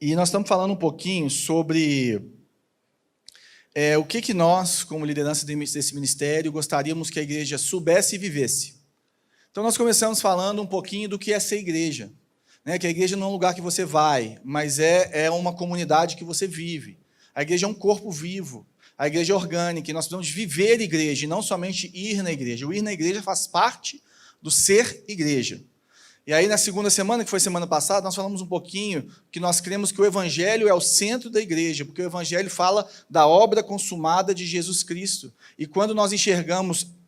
E nós estamos falando um pouquinho sobre o que nós, como liderança desse ministério, gostaríamos que a igreja soubesse e vivesse. Então, nós começamos falando um pouquinho do que é ser igreja. Né? Que a igreja não é um lugar que você vai, mas é uma comunidade que você vive. A igreja é um corpo vivo. A igreja é orgânica, e nós precisamos viver igreja, e não somente ir na igreja. O ir na igreja faz parte do ser igreja. E aí, na segunda semana, que foi semana passada, nós falamos um pouquinho que nós cremos que o Evangelho é o centro da igreja, porque o Evangelho fala da obra consumada de Jesus Cristo. E quando nós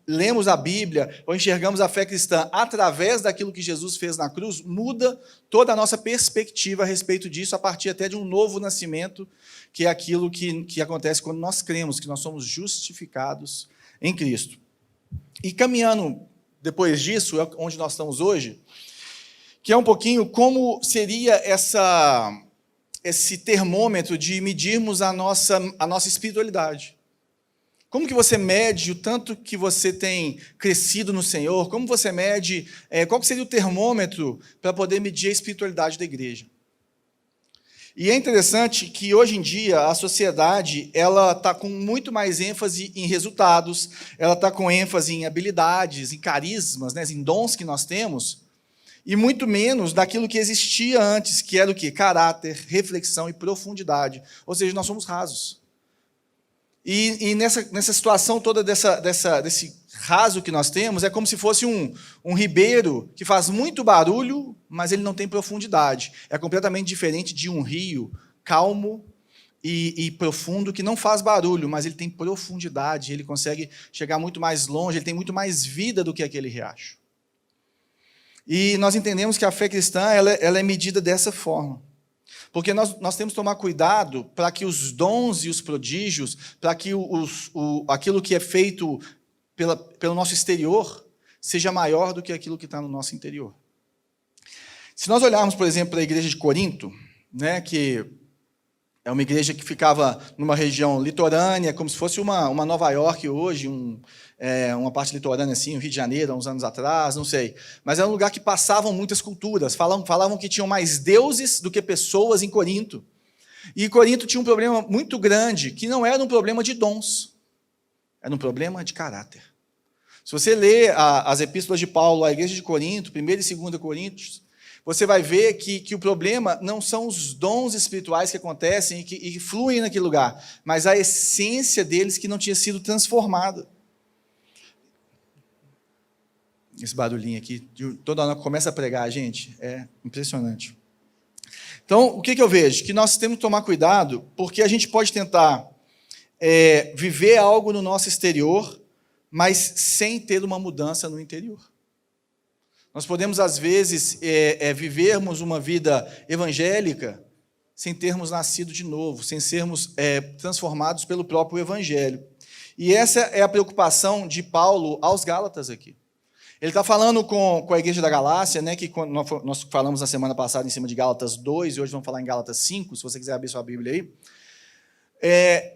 lemos a Bíblia, ou enxergamos a fé cristã através daquilo que Jesus fez na cruz, muda toda a nossa perspectiva a respeito disso, a partir até de um novo nascimento, que é aquilo que acontece quando nós cremos, que nós somos justificados em Cristo. E caminhando depois disso, é onde nós estamos hoje, que é um pouquinho como seria esse termômetro de medirmos a nossa espiritualidade. Como que você mede o tanto que você tem crescido no Senhor? Como você mede, qual que seria o termômetro para poder medir a espiritualidade da igreja? E é interessante que hoje em dia a sociedade ela está com muito mais ênfase em resultados, ela está com ênfase em habilidades, em carismas, né, em dons que nós temos, e muito menos daquilo que existia antes, que era o quê? Caráter, reflexão e profundidade. Ou seja, nós somos rasos. E nessa situação toda desse raso que nós temos, é como se fosse um ribeiro que faz muito barulho, mas ele não tem profundidade. É completamente diferente de um rio calmo e profundo, que não faz barulho, mas ele tem profundidade, ele consegue chegar muito mais longe, ele tem muito mais vida do que aquele riacho. E nós entendemos que a fé cristã ela é medida dessa forma. Porque nós temos que tomar cuidado para que os dons e os prodígios, para que aquilo que é feito pelo nosso exterior, seja maior do que aquilo que está no nosso interior. Se nós olharmos, por exemplo, para a igreja de Corinto, né, que é uma igreja que ficava numa região litorânea, como se fosse uma Nova York hoje, uma parte litorânea assim, o Rio de Janeiro, há uns anos atrás, não sei. Mas era um lugar que passavam muitas culturas, falavam que tinham mais deuses do que pessoas em Corinto. E Corinto tinha um problema muito grande, que não era um problema de dons, era um problema de caráter. Se você lê as epístolas de Paulo à igreja de Corinto, 1ª e 2ª Coríntios, você vai ver que o problema não são os dons espirituais que acontecem e que fluem naquele lugar, mas a essência deles que não tinha sido transformada. Esse barulhinho aqui, toda hora que começa a pregar, gente, é impressionante. Então, o que eu vejo? Que nós temos que tomar cuidado, porque a gente pode tentar viver algo no nosso exterior, mas sem ter uma mudança no interior. Nós podemos, às vezes, vivermos uma vida evangélica sem termos nascido de novo, sem sermos transformados pelo próprio Evangelho. E essa é a preocupação de Paulo aos Gálatas aqui. Ele está falando com a igreja da Galácia, né, que nós falamos na semana passada em cima de Gálatas 2, e hoje vamos falar em Gálatas 5, se você quiser abrir sua Bíblia aí.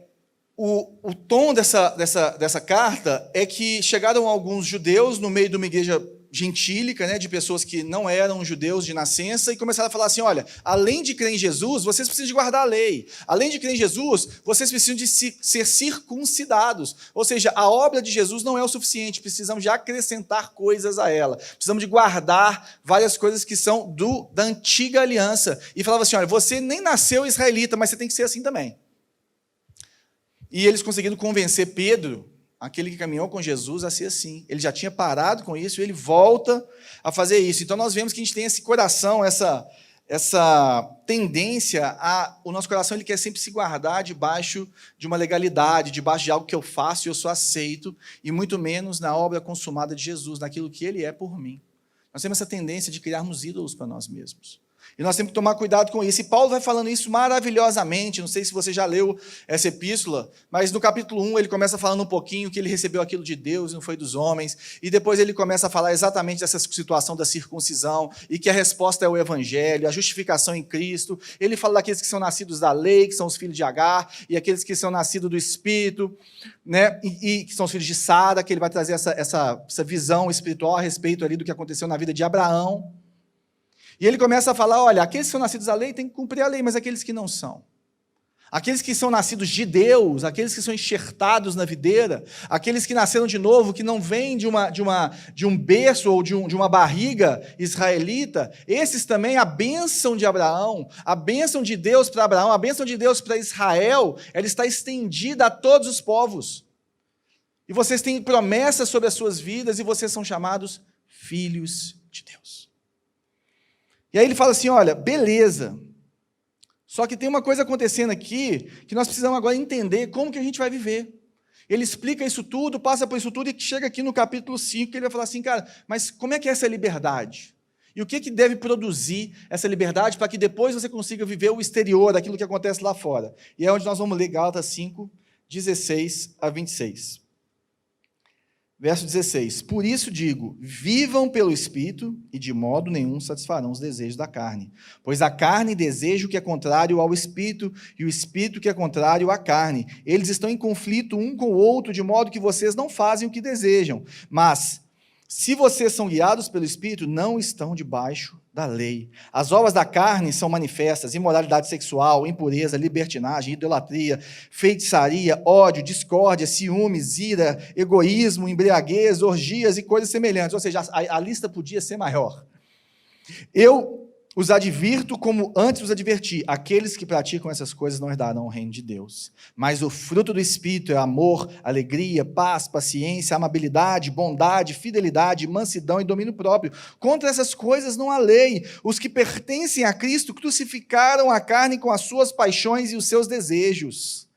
O tom dessa carta é que chegaram alguns judeus no meio de uma igreja gentílica, né, de pessoas que não eram judeus de nascença, e começaram a falar assim, olha, além de crer em Jesus, vocês precisam de guardar a lei. Além de crer em Jesus, vocês precisam de ser circuncidados. Ou seja, a obra de Jesus não é o suficiente, precisamos de acrescentar coisas a ela. Precisamos de guardar várias coisas que são da antiga aliança. E falava assim, olha, você nem nasceu israelita, mas você tem que ser assim também. E eles conseguiram convencer Pedro, aquele que caminhou com Jesus, a ser assim. Ele já tinha parado com isso e ele volta a fazer isso. Então nós vemos que a gente tem esse coração, essa tendência, o nosso coração ele quer sempre se guardar debaixo de uma legalidade, debaixo de algo que eu faço e eu sou aceito, e muito menos na obra consumada de Jesus, naquilo que ele é por mim. Nós temos essa tendência de criarmos ídolos para nós mesmos. E nós temos que tomar cuidado com isso. E Paulo vai falando isso maravilhosamente. Não sei se você já leu essa epístola, mas no capítulo 1 ele começa falando um pouquinho que ele recebeu aquilo de Deus e não foi dos homens. E depois ele começa a falar exatamente dessa situação da circuncisão e que a resposta é o Evangelho, a justificação em Cristo. Ele fala daqueles que são nascidos da lei, que são os filhos de Agar, e aqueles que são nascidos do Espírito, né? E que são os filhos de Sara, que ele vai trazer essa visão espiritual a respeito ali do que aconteceu na vida de Abraão. E ele começa a falar, olha, aqueles que são nascidos da lei têm que cumprir a lei, mas aqueles que não são. Aqueles que são nascidos de Deus, aqueles que são enxertados na videira, aqueles que nasceram de novo, que não vêm de um berço ou de uma barriga israelita, esses também, a bênção de Abraão, a bênção de Deus para Abraão, a bênção de Deus para Israel, ela está estendida a todos os povos. E vocês têm promessas sobre as suas vidas e vocês são chamados filhos de Deus. E aí ele fala assim, olha, beleza. Só que tem uma coisa acontecendo aqui que nós precisamos agora entender como que a gente vai viver. Ele explica isso tudo, passa por isso tudo e chega aqui no capítulo 5, que ele vai falar assim, cara, mas como é que é essa liberdade? E o que deve produzir essa liberdade para que depois você consiga viver o exterior, daquilo que acontece lá fora? E é onde nós vamos ler Gálatas 5, 16 a 26. Verso 16, por isso digo, vivam pelo Espírito e de modo nenhum satisfarão os desejos da carne. Pois a carne deseja o que é contrário ao Espírito e o Espírito que é contrário à carne. Eles estão em conflito um com o outro, de modo que vocês não fazem o que desejam. Mas, se vocês são guiados pelo Espírito, não estão debaixo da lei. As obras da carne são manifestas: imoralidade sexual, impureza, libertinagem, idolatria, feitiçaria, ódio, discórdia, ciúmes, ira, egoísmo, embriaguez, orgias e coisas semelhantes. Ou seja, a lista podia ser maior. Eu os advirto como antes os adverti: aqueles que praticam essas coisas não herdarão o reino de Deus. Mas o fruto do Espírito é amor, alegria, paz, paciência, amabilidade, bondade, fidelidade, mansidão e domínio próprio. Contra essas coisas não há lei. Os que pertencem a Cristo crucificaram a carne com as suas paixões e os seus desejos.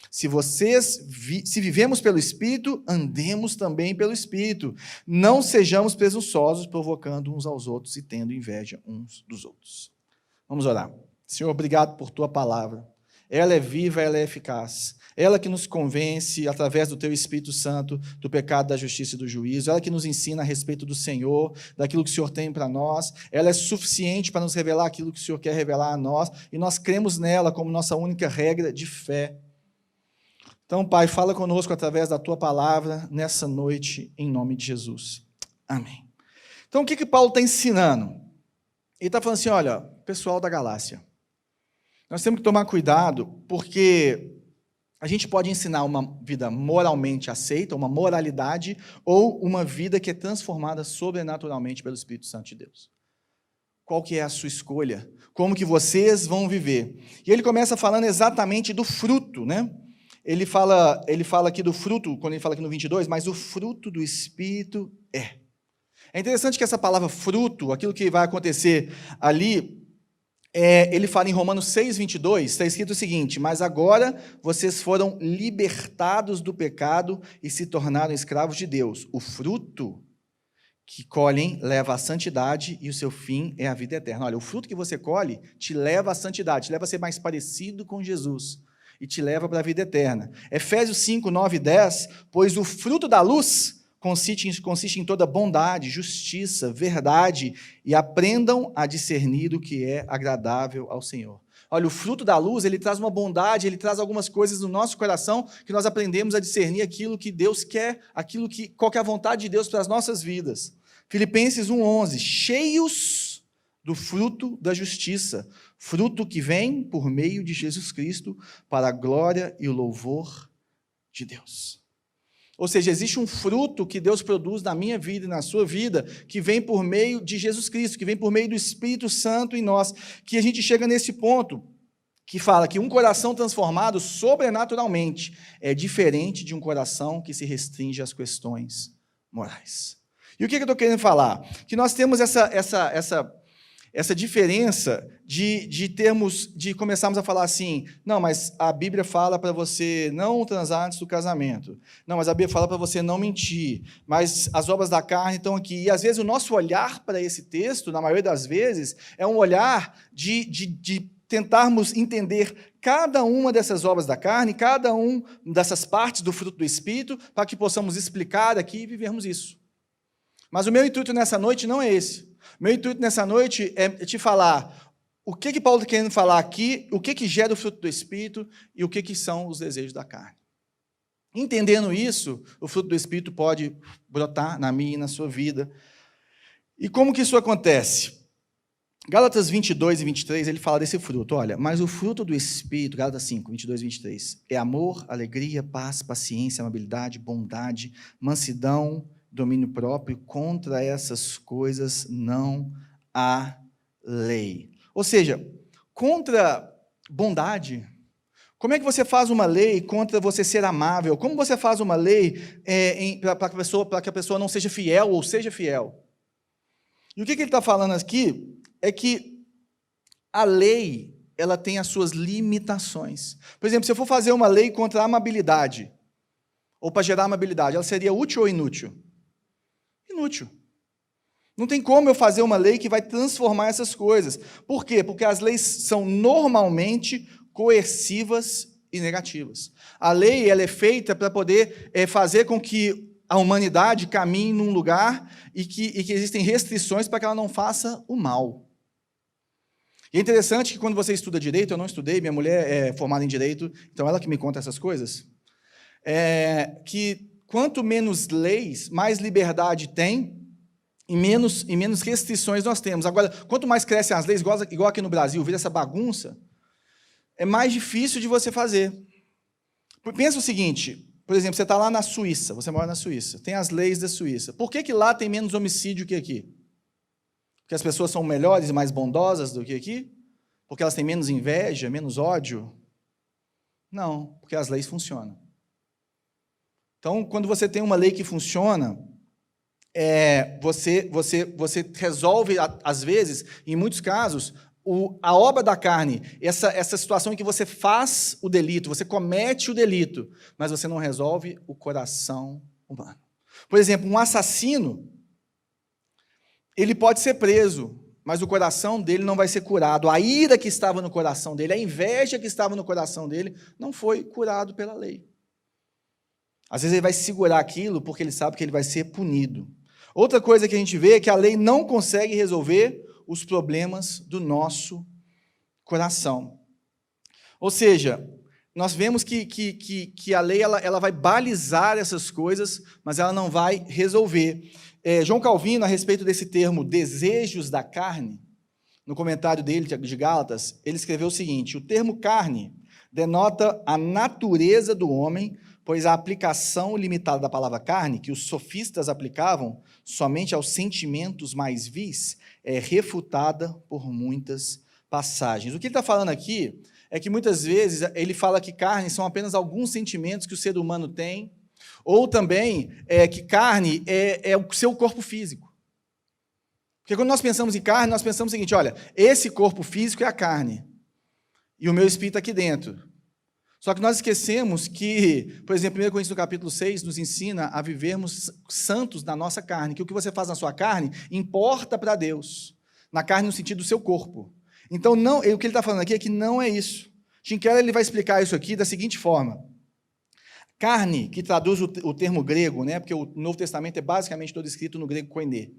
Se vivemos pelo Espírito, andemos também pelo Espírito. Não sejamos presunçosos, provocando uns aos outros e tendo inveja uns dos outros. Vamos orar. Senhor, obrigado por Tua palavra. Ela é viva, ela é eficaz. Ela que nos convence, através do Teu Espírito Santo, do pecado, da justiça e do juízo. Ela que nos ensina a respeito do Senhor, daquilo que o Senhor tem para nós. Ela é suficiente para nos revelar aquilo que o Senhor quer revelar a nós. E nós cremos nela como nossa única regra de fé. Então, Pai, fala conosco através da Tua palavra nessa noite, em nome de Jesus. Amém. Então, o que Paulo está ensinando? Ele está falando assim, olha, pessoal da Galácia, nós temos que tomar cuidado, porque a gente pode ensinar uma vida moralmente aceita, uma moralidade, ou uma vida que é transformada sobrenaturalmente pelo Espírito Santo de Deus. Qual que é a sua escolha? Como que vocês vão viver? E ele começa falando exatamente do fruto, né? Ele fala aqui do fruto, quando ele fala aqui no 22, mas o fruto do Espírito é. É interessante que essa palavra fruto, aquilo que vai acontecer ali, ele fala em Romanos 6, 22, está escrito o seguinte: mas agora vocês foram libertados do pecado e se tornaram escravos de Deus. O fruto que colhem leva à santidade e o seu fim é a vida eterna. Olha, o fruto que você colhe te leva à santidade, te leva a ser mais parecido com Jesus. E te leva para a vida eterna. Efésios 5, 9 e 10, pois o fruto da luz consiste em toda bondade, justiça, verdade, e aprendam a discernir o que é agradável ao Senhor. Olha, o fruto da luz, ele traz uma bondade, ele traz algumas coisas no nosso coração, que nós aprendemos a discernir aquilo que Deus quer, qual que é a vontade de Deus para as nossas vidas. Filipenses 1:11, cheios do fruto da justiça, fruto que vem por meio de Jesus Cristo para a glória e o louvor de Deus. Ou seja, existe um fruto que Deus produz na minha vida e na sua vida, que vem por meio de Jesus Cristo, que vem por meio do Espírito Santo em nós, que a gente chega nesse ponto, que fala que um coração transformado sobrenaturalmente é diferente de um coração que se restringe às questões morais. E o que eu estou querendo falar? Que nós temos essa diferença de começarmos a falar assim, não, mas a Bíblia fala para você não transar antes do casamento, não, mas a Bíblia fala para você não mentir, mas as obras da carne estão aqui, e às vezes o nosso olhar para esse texto, na maioria das vezes, é um olhar de tentarmos entender cada uma dessas obras da carne, cada uma dessas partes do fruto do Espírito, para que possamos explicar aqui e vivermos isso. Mas o meu intuito nessa noite não é esse. Meu intuito nessa noite é te falar o que Paulo está querendo falar aqui, o que gera o fruto do Espírito e o que são os desejos da carne. Entendendo isso, o fruto do Espírito pode brotar na minha e na sua vida. E como que isso acontece? Gálatas 22 e 23, ele fala desse fruto. Olha, mas o fruto do Espírito, Gálatas 5, 22 e 23, é amor, alegria, paz, paciência, amabilidade, bondade, mansidão, domínio próprio. Contra essas coisas não há lei. Ou seja, contra bondade. Como é que você faz uma lei contra você ser amável? Como você faz uma lei para que a pessoa não seja fiel ou seja fiel? E o que ele está falando aqui é que a lei, ela tem as suas limitações. Por exemplo, se eu for fazer uma lei contra a amabilidade, ou para gerar amabilidade, ela seria útil ou inútil? Inútil. Não tem como eu fazer uma lei que vai transformar essas coisas. Por quê? Porque as leis são normalmente coercivas e negativas. A lei, ela é feita para poder fazer com que a humanidade caminhe num lugar e que existem restrições para que ela não faça o mal. E é interessante que quando você estuda direito, eu não estudei, minha mulher é formada em direito, então ela que me conta essas coisas, que quanto menos leis, mais liberdade tem e menos restrições nós temos. Agora, quanto mais crescem as leis, igual aqui no Brasil, vira essa bagunça, é mais difícil de você fazer. Pensa o seguinte, por exemplo, você está lá na Suíça, você mora na Suíça, tem as leis da Suíça. Por que lá tem menos homicídio que aqui? Porque as pessoas são melhores e mais bondosas do que aqui? Porque elas têm menos inveja, menos ódio? Não, porque as leis funcionam. Então, quando você tem uma lei que funciona, você resolve, às vezes, em muitos casos, a obra da carne, essa situação em que você faz o delito, você comete o delito, mas você não resolve o coração humano. Por exemplo, um assassino, ele pode ser preso, mas o coração dele não vai ser curado. A ira que estava no coração dele, a inveja que estava no coração dele, não foi curado pela lei. Às vezes ele vai segurar aquilo porque ele sabe que ele vai ser punido. Outra coisa que a gente vê é que a lei não consegue resolver os problemas do nosso coração. Ou seja, nós vemos que a lei ela vai balizar essas coisas, mas ela não vai resolver. João Calvino, a respeito desse termo desejos da carne, no comentário dele de Gálatas, ele escreveu o seguinte: o termo carne denota a natureza do homem, pois a aplicação limitada da palavra carne, que os sofistas aplicavam somente aos sentimentos mais vis, é refutada por muitas passagens. O que ele está falando aqui é que muitas vezes ele fala que carne são apenas alguns sentimentos que o ser humano tem, ou também que carne é o seu corpo físico. Porque quando nós pensamos em carne, nós pensamos o seguinte: olha, esse corpo físico é a carne, e o meu espírito aqui dentro. Só que nós esquecemos que, por exemplo, 1 Coríntios no capítulo 6 nos ensina a vivermos santos na nossa carne, que o que você faz na sua carne importa para Deus, na carne no sentido do seu corpo. Então, o que ele está falando aqui é que não é isso. Tim Keller ele vai explicar isso aqui da seguinte forma: carne, que traduz o termo grego, né, porque o Novo Testamento é basicamente todo escrito no grego koiné.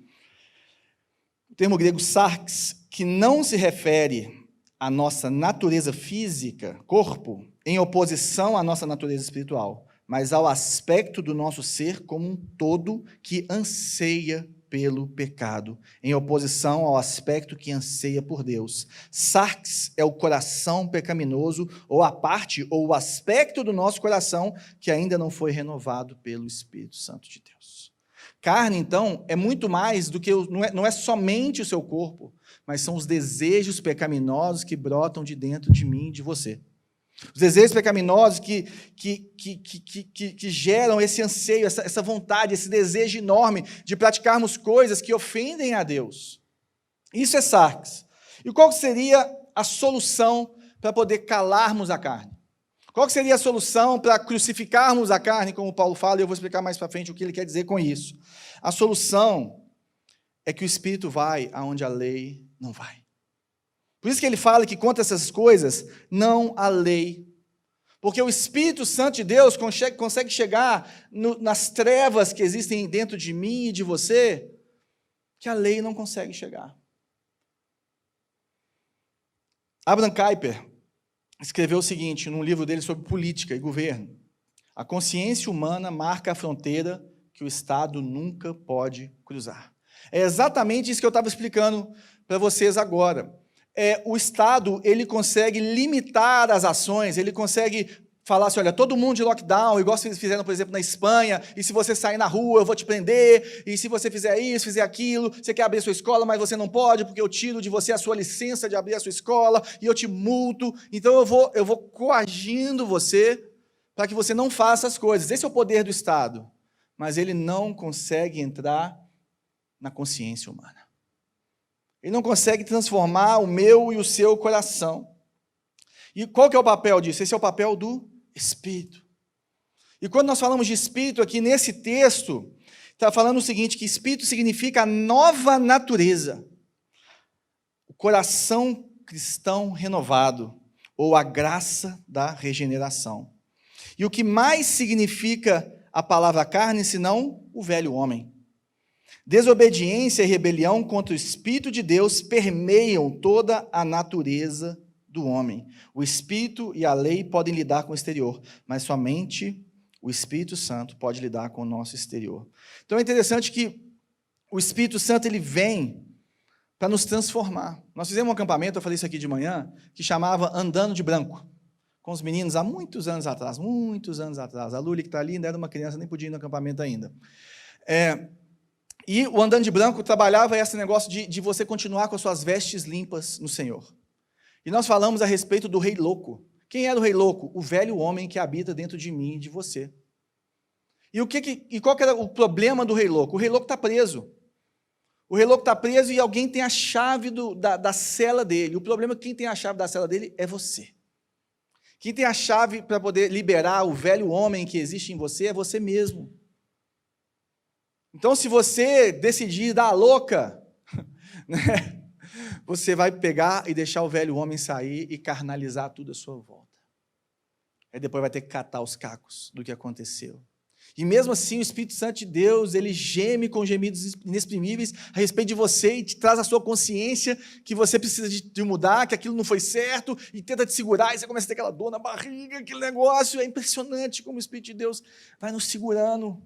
O termo grego sarx, que não se refere à nossa natureza física, corpo, em oposição à nossa natureza espiritual, mas ao aspecto do nosso ser como um todo que anseia pelo pecado, em oposição ao aspecto que anseia por Deus. Sarx é o coração pecaminoso, ou a parte, ou o aspecto do nosso coração que ainda não foi renovado pelo Espírito Santo de Deus. Carne, então, é muito mais do que, não é somente o seu corpo, mas são os desejos pecaminosos que brotam de dentro de mim e de você. Os desejos pecaminosos que geram esse anseio, essa vontade, esse desejo enorme de praticarmos coisas que ofendem a Deus. Isso é sarx. E qual seria a solução para poder calarmos a carne? Qual seria a solução para crucificarmos a carne, como Paulo fala, e eu vou explicar mais para frente o que ele quer dizer com isso. A solução é que o Espírito vai aonde a lei não vai. Por isso que ele fala que contra essas coisas não há lei. Porque o Espírito Santo de Deus consegue chegar nas trevas que existem dentro de mim e de você, que a lei não consegue chegar. Abraham Kuyper escreveu o seguinte, num livro dele sobre política e governo: a consciência humana marca a fronteira que o Estado nunca pode cruzar. É exatamente isso que eu estava explicando para vocês agora. O Estado, ele consegue limitar as ações, ele consegue falar assim, olha, todo mundo de lockdown, igual vocês fizeram, por exemplo, na Espanha, e se você sair na rua, eu vou te prender, e se você fizer isso, fizer aquilo, você quer abrir a sua escola, mas você não pode, porque eu tiro de você a sua licença de abrir a sua escola, e eu te multo, então eu vou coagindo você para que você não faça as coisas. Esse é o poder do Estado, mas ele não consegue entrar na consciência humana. Ele não consegue transformar o meu e o seu coração. E qual que é o papel disso? Esse é o papel do Espírito. E quando nós falamos de Espírito aqui nesse texto, está falando o seguinte, que Espírito significa a nova natureza, o coração cristão renovado, ou a graça da regeneração. E o que mais significa a palavra carne, senão o velho homem? Desobediência e rebelião contra o Espírito de Deus permeiam toda a natureza do homem. O Espírito e a lei podem lidar com o exterior, mas somente o Espírito Santo pode lidar com o nosso exterior. Então é interessante que o Espírito Santo ele vem para nos transformar. Nós fizemos um acampamento, eu falei isso aqui de manhã, que chamava Andando de Branco, com os meninos há muitos anos atrás. A Luli, que está ali, ainda era uma criança, nem podia ir no acampamento ainda. E o Andando de Branco trabalhava esse negócio de você continuar com as suas vestes limpas no Senhor. E nós falamos a respeito do rei louco. Quem era o rei louco? O velho homem que habita dentro de mim e de você. E qual que era o problema do rei louco? O rei louco está preso. O rei louco está preso e alguém tem a chave da cela dele. O problema é que quem tem a chave da cela dele é você. Quem tem a chave para poder liberar o velho homem que existe em você é você mesmo. Então, se você decidir dar a louca, né, você vai pegar e deixar o velho homem sair e carnalizar tudo à sua volta. Aí depois vai ter que catar os cacos do que aconteceu. E mesmo assim, o Espírito Santo de Deus, ele geme com gemidos inexprimíveis a respeito de você e te traz a sua consciência que você precisa de mudar, que aquilo não foi certo, e tenta te segurar, e você começa a ter aquela dor na barriga, aquele negócio. É impressionante como o Espírito de Deus vai nos segurando.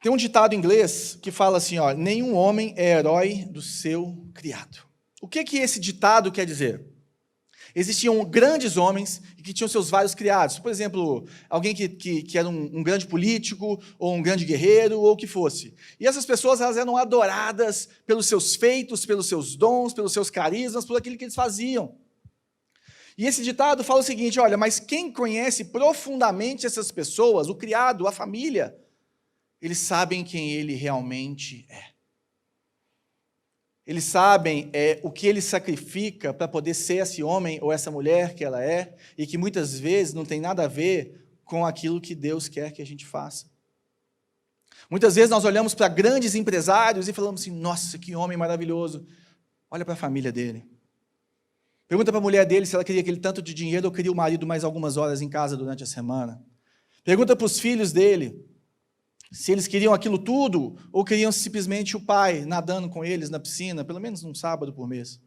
Tem um ditado em inglês que fala assim, ó, nenhum homem é herói do seu criado. O que esse ditado quer dizer? Existiam grandes homens que tinham seus vários criados. Por exemplo, alguém que era um grande político, ou um grande guerreiro, ou o que fosse. E essas pessoas elas eram adoradas pelos seus feitos, pelos seus dons, pelos seus carismas, por aquilo que eles faziam. E esse ditado fala o seguinte, olha, mas quem conhece profundamente essas pessoas, o criado, a família, eles sabem quem ele realmente é. Eles sabem o que ele sacrifica para poder ser esse homem ou essa mulher que ela é, e que muitas vezes não tem nada a ver com aquilo que Deus quer que a gente faça. Muitas vezes nós olhamos para grandes empresários e falamos assim, nossa, que homem maravilhoso. Olha para a família dele. Pergunta para a mulher dele se ela queria aquele tanto de dinheiro ou queria o marido mais algumas horas em casa durante a semana. Pergunta para os filhos dele se eles queriam aquilo tudo ou queriam simplesmente o pai nadando com eles na piscina, pelo menos um sábado por mês.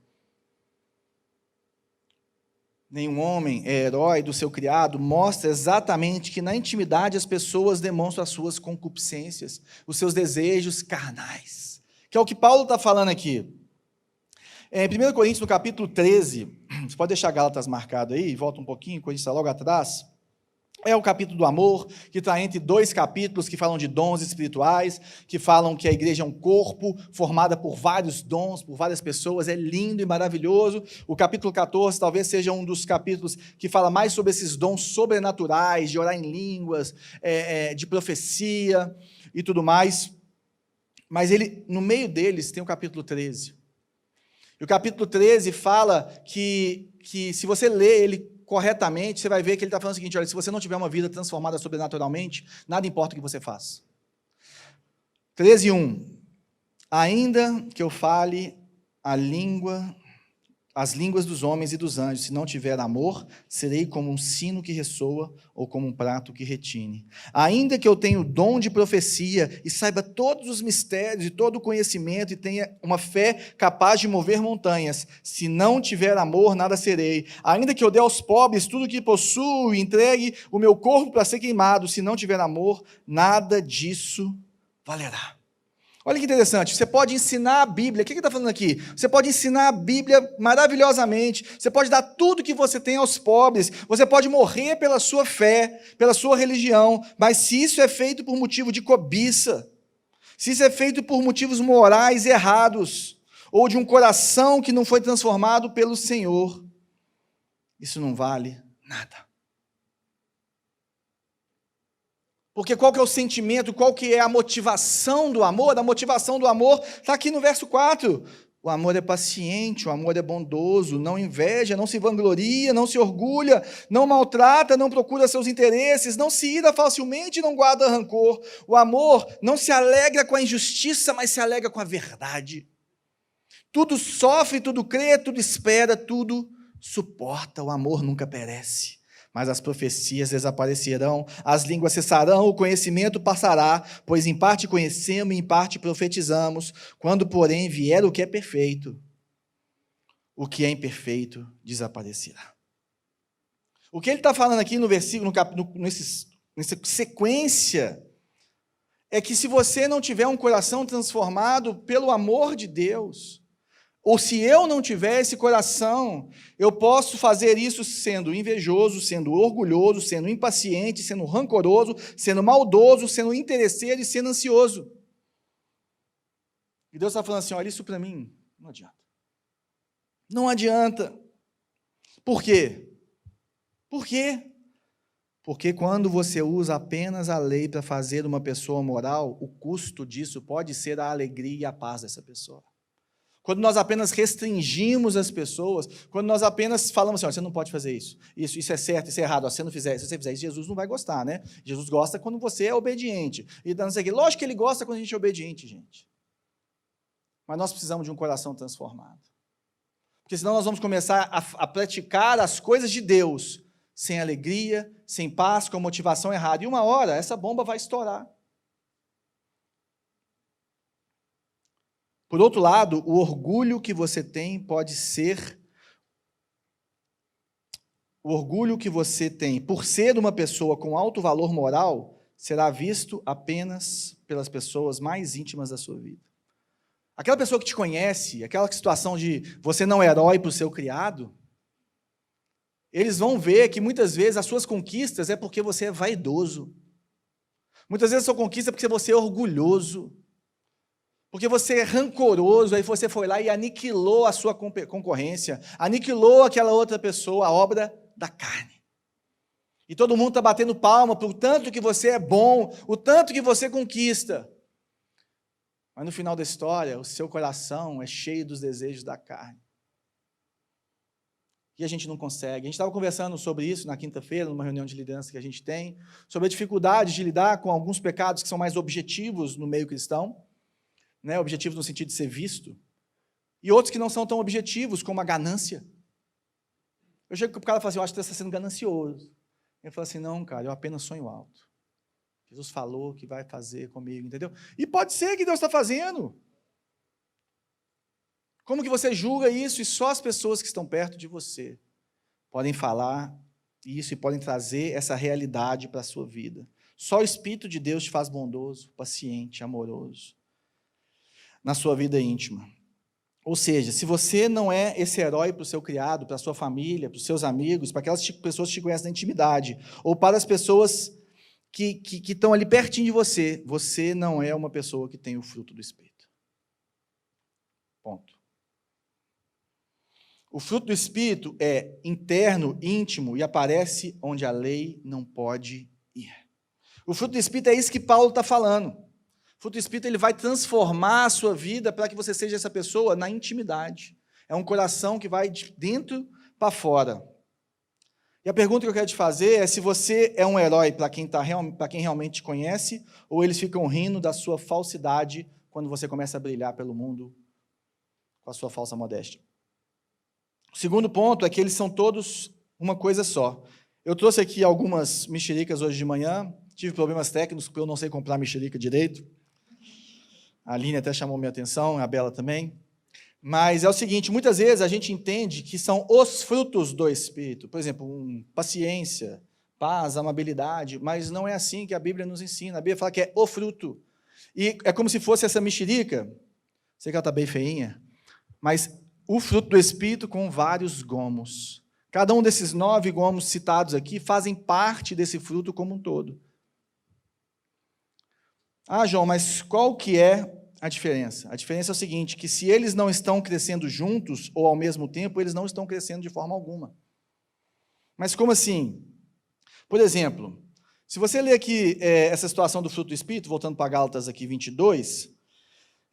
Nenhum homem é herói do seu criado, mostra exatamente que na intimidade as pessoas demonstram as suas concupiscências, os seus desejos carnais, que é o que Paulo está falando aqui. Em 1 Coríntios, no capítulo 13, você pode deixar Gálatas marcado aí, volta um pouquinho, Coríntios está logo atrás. É o capítulo do amor, que está entre dois capítulos que falam de dons espirituais, que falam que a igreja é um corpo formada por vários dons, por várias pessoas, é lindo e maravilhoso. O capítulo 14 talvez seja um dos capítulos que fala mais sobre esses dons sobrenaturais, de orar em línguas, de profecia e tudo mais. Mas no meio deles tem o capítulo 13. E o capítulo 13 fala que se você ler ele corretamente, você vai ver que ele está falando o seguinte, olha, se você não tiver uma vida transformada sobrenaturalmente, nada importa o que você faça. 13:1. Ainda que eu fale as línguas dos homens e dos anjos, se não tiver amor, serei como um sino que ressoa ou como um prato que retine. Ainda que eu tenha o dom de profecia e saiba todos os mistérios e todo o conhecimento e tenha uma fé capaz de mover montanhas, se não tiver amor, nada serei. Ainda que eu dê aos pobres tudo o que possuo e entregue o meu corpo para ser queimado, se não tiver amor, nada disso valerá. Olha que interessante, você pode ensinar a Bíblia, o que ele está falando aqui? Você pode ensinar a Bíblia maravilhosamente, você pode dar tudo que você tem aos pobres, você pode morrer pela sua fé, pela sua religião, mas se isso é feito por motivo de cobiça, se isso é feito por motivos morais errados, ou de um coração que não foi transformado pelo Senhor, isso não vale nada. Porque qual que é o sentimento, qual que é a motivação do amor? A motivação do amor está aqui no verso 4. O amor é paciente, o amor é bondoso, não inveja, não se vangloria, não se orgulha, não maltrata, não procura seus interesses, não se ira facilmente, não guarda rancor. O amor não se alegra com a injustiça, mas se alegra com a verdade. Tudo sofre, tudo crê, tudo espera, tudo suporta. O amor nunca perece. Mas as profecias desaparecerão, as línguas cessarão, o conhecimento passará, pois em parte conhecemos e em parte profetizamos. Quando, porém, vier o que é perfeito, o que é imperfeito desaparecerá. O que ele está falando aqui no versículo, nessa sequência, é que se você não tiver um coração transformado pelo amor de Deus, ou se eu não tiver esse coração, eu posso fazer isso sendo invejoso, sendo orgulhoso, sendo impaciente, sendo rancoroso, sendo maldoso, sendo interesseiro e sendo ansioso. E Deus está falando assim, olha, isso para mim não adianta. Não adianta. Por quê? Por quê? Porque quando você usa apenas a lei para fazer uma pessoa moral, o custo disso pode ser a alegria e a paz dessa pessoa. Quando nós apenas restringimos as pessoas, quando nós apenas falamos assim, ó, você não pode fazer isso, isso é certo, isso é errado, ó, se você fizer isso, Jesus não vai gostar, né? Jesus gosta quando você é obediente. E não sei o quê. Lógico que ele gosta quando a gente é obediente, gente. Mas nós precisamos de um coração transformado. Porque senão nós vamos começar a praticar as coisas de Deus sem alegria, sem paz, com motivação errada. E uma hora, essa bomba vai estourar. Por outro lado, o orgulho que você tem pode ser... O orgulho que você tem por ser uma pessoa com alto valor moral será visto apenas pelas pessoas mais íntimas da sua vida. Aquela pessoa que te conhece, aquela situação de você não é herói para o seu criado, eles vão ver que muitas vezes as suas conquistas é porque você é vaidoso. Muitas vezes a sua conquista é porque você é orgulhoso. Porque você é rancoroso, aí você foi lá e aniquilou a sua concorrência, aniquilou aquela outra pessoa, a obra da carne. E todo mundo está batendo palma por tanto que você é bom, o tanto que você conquista. Mas no final da história, o seu coração é cheio dos desejos da carne. E a gente não consegue. A gente estava conversando sobre isso na quinta-feira, numa reunião de liderança que a gente tem, sobre a dificuldade de lidar com alguns pecados que são mais objetivos no meio cristão, né, objetivos no sentido de ser visto, e outros que não são tão objetivos, como a ganância. Eu chego para o cara e falo assim, eu acho que você está sendo ganancioso. Ele fala assim, não, cara, eu apenas sonho alto. Jesus falou que vai fazer comigo, entendeu? E pode ser que Deus está fazendo. Como que você julga isso? E só as pessoas que estão perto de você podem falar isso e podem trazer essa realidade para a sua vida. Só o Espírito de Deus te faz bondoso, paciente, amoroso na sua vida íntima. Ou seja, se você não é esse herói para o seu criado, para a sua família, para os seus amigos, para aquelas pessoas que te conhecem na intimidade, ou para as pessoas que estão ali pertinho de você, você não é uma pessoa que tem o fruto do Espírito. Ponto. O fruto do Espírito é interno, íntimo, e aparece onde a lei não pode ir. O fruto do Espírito é isso que Paulo está falando. O fruto do Espírito ele vai transformar a sua vida para que você seja essa pessoa na intimidade. É um coração que vai de dentro para fora. E a pergunta que eu quero te fazer é se você é um herói para quem realmente te conhece, ou eles ficam rindo da sua falsidade quando você começa a brilhar pelo mundo com a sua falsa modéstia. O segundo ponto é que eles são todos uma coisa só. Eu trouxe aqui algumas mexericas hoje de manhã, tive problemas técnicos porque eu não sei comprar mexerica direito. A Aline até chamou minha atenção, a Bela também. Mas é o seguinte, muitas vezes a gente entende que são os frutos do Espírito. Por exemplo, paciência, paz, amabilidade, mas não é assim que a Bíblia nos ensina. A Bíblia fala que é o fruto. E é como se fosse essa mexerica, sei que ela está bem feinha, mas o fruto do Espírito com vários gomos. Cada um desses 9 gomos citados aqui fazem parte desse fruto como um todo. Ah, João, mas qual que é a diferença? A diferença é o seguinte, que se eles não estão crescendo juntos ou ao mesmo tempo, eles não estão crescendo de forma alguma. Mas como assim? Por exemplo, se você ler aqui essa situação do fruto do Espírito, voltando para Gálatas aqui 22,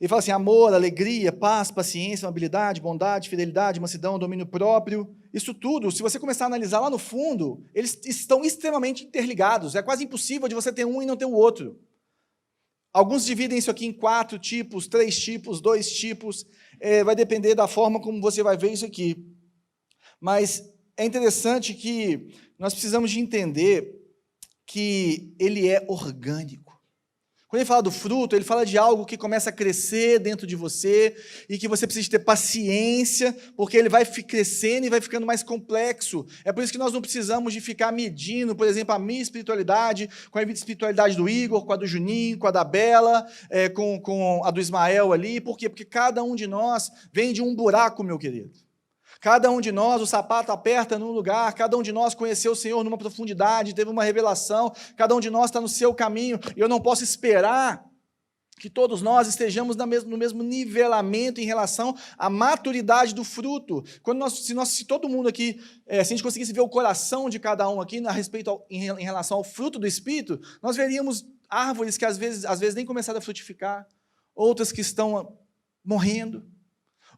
ele fala assim, amor, alegria, paz, paciência, amabilidade, bondade, fidelidade, mansidão, domínio próprio. Isso tudo, se você começar a analisar lá no fundo, eles estão extremamente interligados. É quase impossível de você ter um e não ter o outro. Alguns dividem isso aqui em 4 tipos, 3 tipos, 2 tipos. Vai depender da forma como você vai ver isso aqui. Mas é interessante que nós precisamos de entender que ele é orgânico. Quando ele fala do fruto, ele fala de algo que começa a crescer dentro de você e que você precisa ter paciência, porque ele vai crescendo e vai ficando mais complexo. É por isso que nós não precisamos de ficar medindo, por exemplo, a minha espiritualidade com a espiritualidade do Igor, com a do Juninho, com a da Bela, com a do Ismael ali. Por quê? Porque cada um de nós vem de um buraco, meu querido. Cada um de nós, o sapato aperta num lugar, cada um de nós conheceu o Senhor numa profundidade, teve uma revelação, cada um de nós está no seu caminho, e eu não posso esperar que todos nós estejamos no mesmo nivelamento em relação à maturidade do fruto. Se todo mundo aqui, se a gente conseguisse ver o coração de cada um aqui em relação ao fruto do Espírito, nós veríamos árvores que às vezes nem começaram a frutificar, outras que estão morrendo,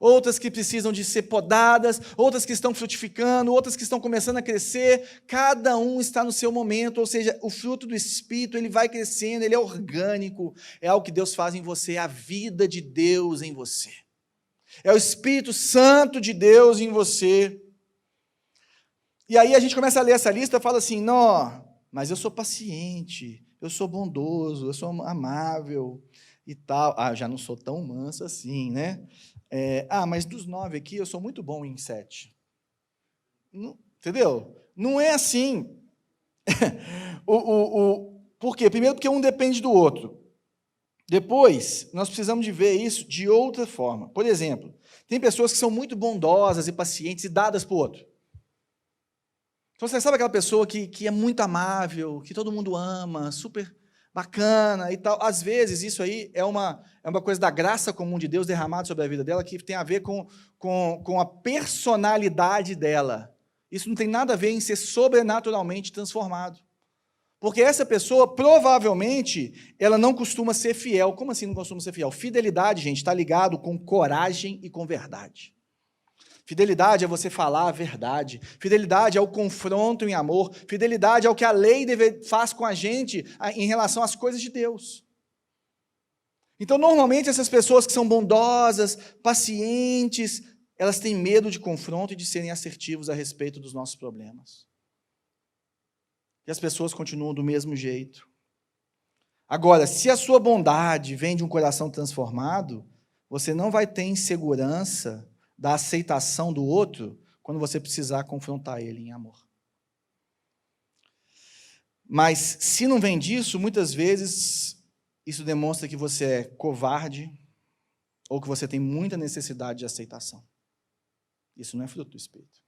outras que precisam de ser podadas, outras que estão frutificando, outras que estão começando a crescer. Cada um está no seu momento, ou seja, o fruto do Espírito, ele vai crescendo, ele é orgânico, é algo que Deus faz em você, é a vida de Deus em você. É o Espírito Santo de Deus em você. E aí a gente começa a ler essa lista e fala assim, não, mas eu sou paciente, eu sou bondoso, eu sou amável e tal. Ah, já não sou tão manso assim, né? Mas dos 9 aqui, eu sou muito bom em 7. Não, entendeu? Não é assim. Por quê? Primeiro porque um depende do outro. Depois, nós precisamos de ver isso de outra forma. Por exemplo, tem pessoas que são muito bondosas e pacientes e dadas para o outro. Então, você sabe aquela pessoa que é muito amável, que todo mundo ama, super bacana e tal. Às vezes, isso aí é uma coisa da graça comum de Deus derramada sobre a vida dela, que tem a ver com a personalidade dela. Isso não tem nada a ver em ser sobrenaturalmente transformado. Porque essa pessoa, provavelmente, ela não costuma ser fiel. Como assim não costuma ser fiel? Fidelidade, gente, está ligado com coragem e com verdade. Fidelidade é você falar a verdade. Fidelidade é o confronto em amor. Fidelidade é o que a lei faz com a gente em relação às coisas de Deus. Então, normalmente, essas pessoas que são bondosas, pacientes, elas têm medo de confronto e de serem assertivos a respeito dos nossos problemas. E as pessoas continuam do mesmo jeito. Agora, se a sua bondade vem de um coração transformado, você não vai ter insegurança da aceitação do outro quando você precisar confrontar ele em amor. Mas, se não vem disso, muitas vezes, isso demonstra que você é covarde ou que você tem muita necessidade de aceitação. Isso não é fruto do Espírito.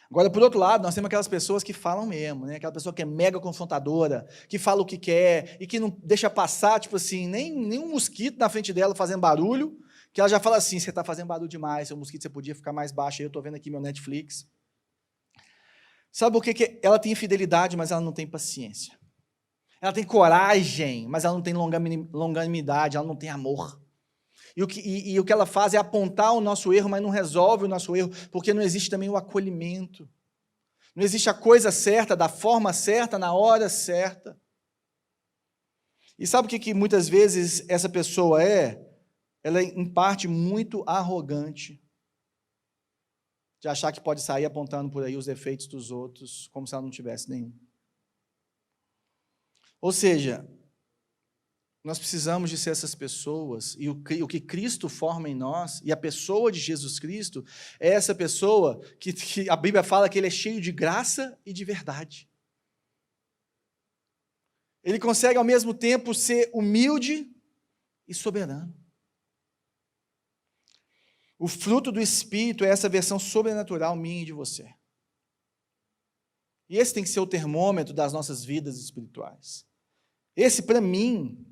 Agora, por outro lado, nós temos aquelas pessoas que falam mesmo, né? Aquela pessoa que é mega confrontadora, que fala o que quer e que não deixa passar, tipo assim, nem um mosquito na frente dela fazendo barulho, que ela já fala assim, você está fazendo barulho demais, seu mosquito, você podia ficar mais baixo, aí eu estou vendo aqui meu Netflix. Sabe por que ela tem fidelidade, mas ela não tem paciência? Ela tem coragem, mas ela não tem longanimidade, ela não tem amor. E o que ela faz é apontar o nosso erro, mas não resolve o nosso erro, porque não existe também o acolhimento. Não existe a coisa certa, da forma certa, na hora certa. E sabe o que muitas vezes essa pessoa é? Ela é, em parte, muito arrogante, de achar que pode sair apontando por aí os defeitos dos outros, como se ela não tivesse nenhum. Ou seja, nós precisamos de ser essas pessoas, e o que Cristo forma em nós, e a pessoa de Jesus Cristo, é essa pessoa que a Bíblia fala que ele é cheio de graça e de verdade. Ele consegue, ao mesmo tempo, ser humilde e soberano. O fruto do Espírito é essa versão sobrenatural minha e de você. E esse tem que ser o termômetro das nossas vidas espirituais. Esse, para mim,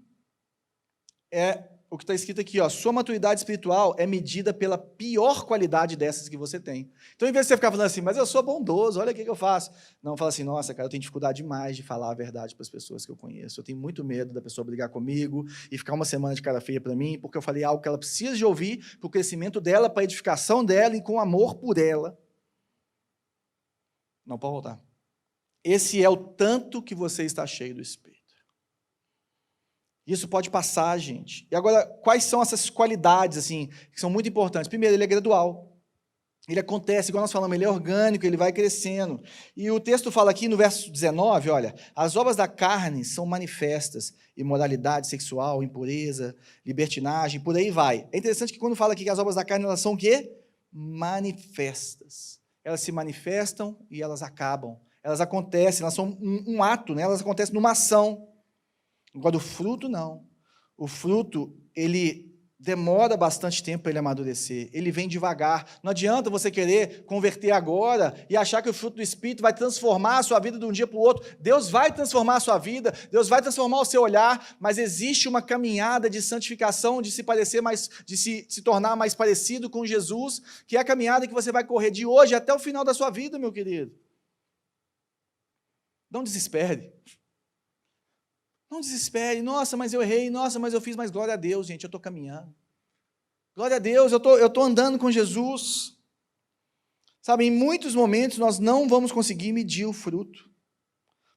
é o que está escrito aqui, ó, sua maturidade espiritual é medida pela pior qualidade dessas que você tem. Então, em vez de você ficar falando assim, mas eu sou bondoso, olha o que eu faço. Não, fala assim, nossa, cara, eu tenho dificuldade demais de falar a verdade para as pessoas que eu conheço. Eu tenho muito medo da pessoa brigar comigo e ficar uma semana de cara feia para mim, porque eu falei algo que ela precisa de ouvir para o crescimento dela, para a edificação dela e com amor por ela. Não, pode voltar. Esse é o tanto que você está cheio do Espírito. Isso pode passar, gente. E agora, quais são essas qualidades, assim, que são muito importantes? Primeiro, ele é gradual. Ele acontece, igual nós falamos, ele é orgânico, ele vai crescendo. E o texto fala aqui no verso 19, olha, as obras da carne são manifestas, imoralidade sexual, impureza, libertinagem, por aí vai. É interessante que quando fala aqui que as obras da carne, elas são o quê? Manifestas. Elas se manifestam e elas acabam. Elas acontecem, elas são um ato, né? Elas acontecem numa ação. Agora, o fruto não. O fruto, ele demora bastante tempo para ele amadurecer. Ele vem devagar. Não adianta você querer converter agora e achar que o fruto do Espírito vai transformar a sua vida de um dia para o outro. Deus vai transformar a sua vida, Deus vai transformar o seu olhar, mas existe uma caminhada de santificação, de se parecer mais, de se tornar mais parecido com Jesus, que é a caminhada que você vai correr de hoje até o final da sua vida, meu querido. Não desespere. Não desespere, nossa, mas eu errei, nossa, mas eu fiz, mas glória a Deus, gente, eu estou caminhando. Glória a Deus, eu estou andando com Jesus. Sabe, em muitos momentos nós não vamos conseguir medir o fruto.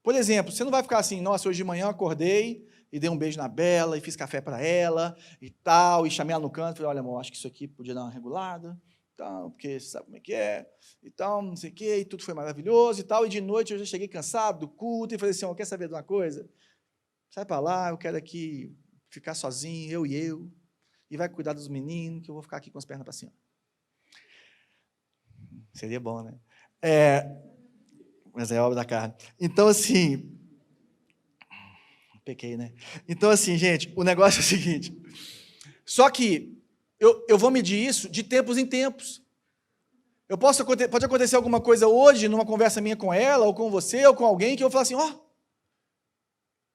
Por exemplo, você não vai ficar assim, nossa, hoje de manhã eu acordei e dei um beijo na Bela e fiz café para ela e tal, e chamei ela no canto e falei, olha, amor, acho que isso aqui podia dar uma regulada, tal, porque você sabe como é que é, e tal, não sei o quê, e tudo foi maravilhoso e tal, e de noite eu já cheguei cansado do culto e falei assim, quer saber de uma coisa? Sai para lá, eu quero aqui ficar sozinho, eu, e vai cuidar dos meninos, que eu vou ficar aqui com as pernas para cima. Seria bom, né? Mas é obra da carne. Então, assim, pequei, né? Então, assim, gente, o negócio é o seguinte, só que eu vou medir isso de tempos em tempos. Pode acontecer alguma coisa hoje, numa conversa minha com ela, ou com você, ou com alguém, que eu vou falar assim,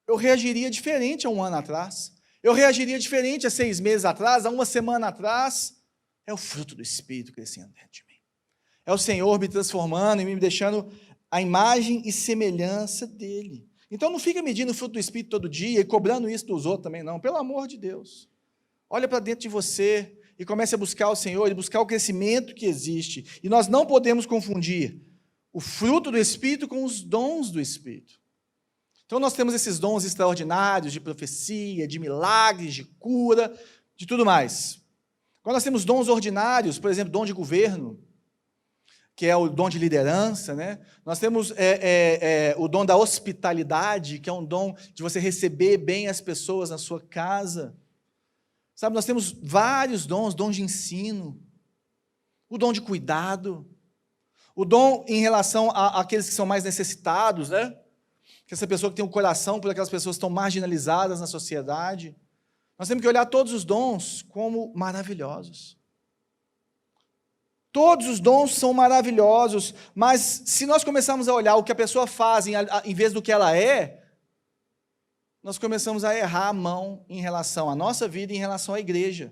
eu reagiria diferente há um ano atrás. Eu reagiria diferente há 6 meses atrás, há uma semana atrás. É o fruto do Espírito crescendo dentro de mim. É o Senhor me transformando e me deixando a imagem e semelhança dEle. Então não fica medindo o fruto do Espírito todo dia e cobrando isso dos outros também, não. Pelo amor de Deus. Olha para dentro de você e comece a buscar o Senhor e buscar o crescimento que existe. E nós não podemos confundir o fruto do Espírito com os dons do Espírito. Então, nós temos esses dons extraordinários de profecia, de milagres, de cura, de tudo mais. Quando nós temos dons ordinários, por exemplo, dom de governo, que é o dom de liderança, né? Nós temos o dom da hospitalidade, que é um dom de você receber bem as pessoas na sua casa. Sabe, nós temos vários dons, dom de ensino, o dom de cuidado, o dom em relação àqueles que são mais necessitados, né? Que essa pessoa que tem um coração por aquelas pessoas que estão marginalizadas na sociedade. Nós temos que olhar todos os dons como maravilhosos. Todos os dons são maravilhosos, mas se nós começarmos a olhar o que a pessoa faz em vez do que ela é, nós começamos a errar a mão em relação à nossa vida e em relação à igreja.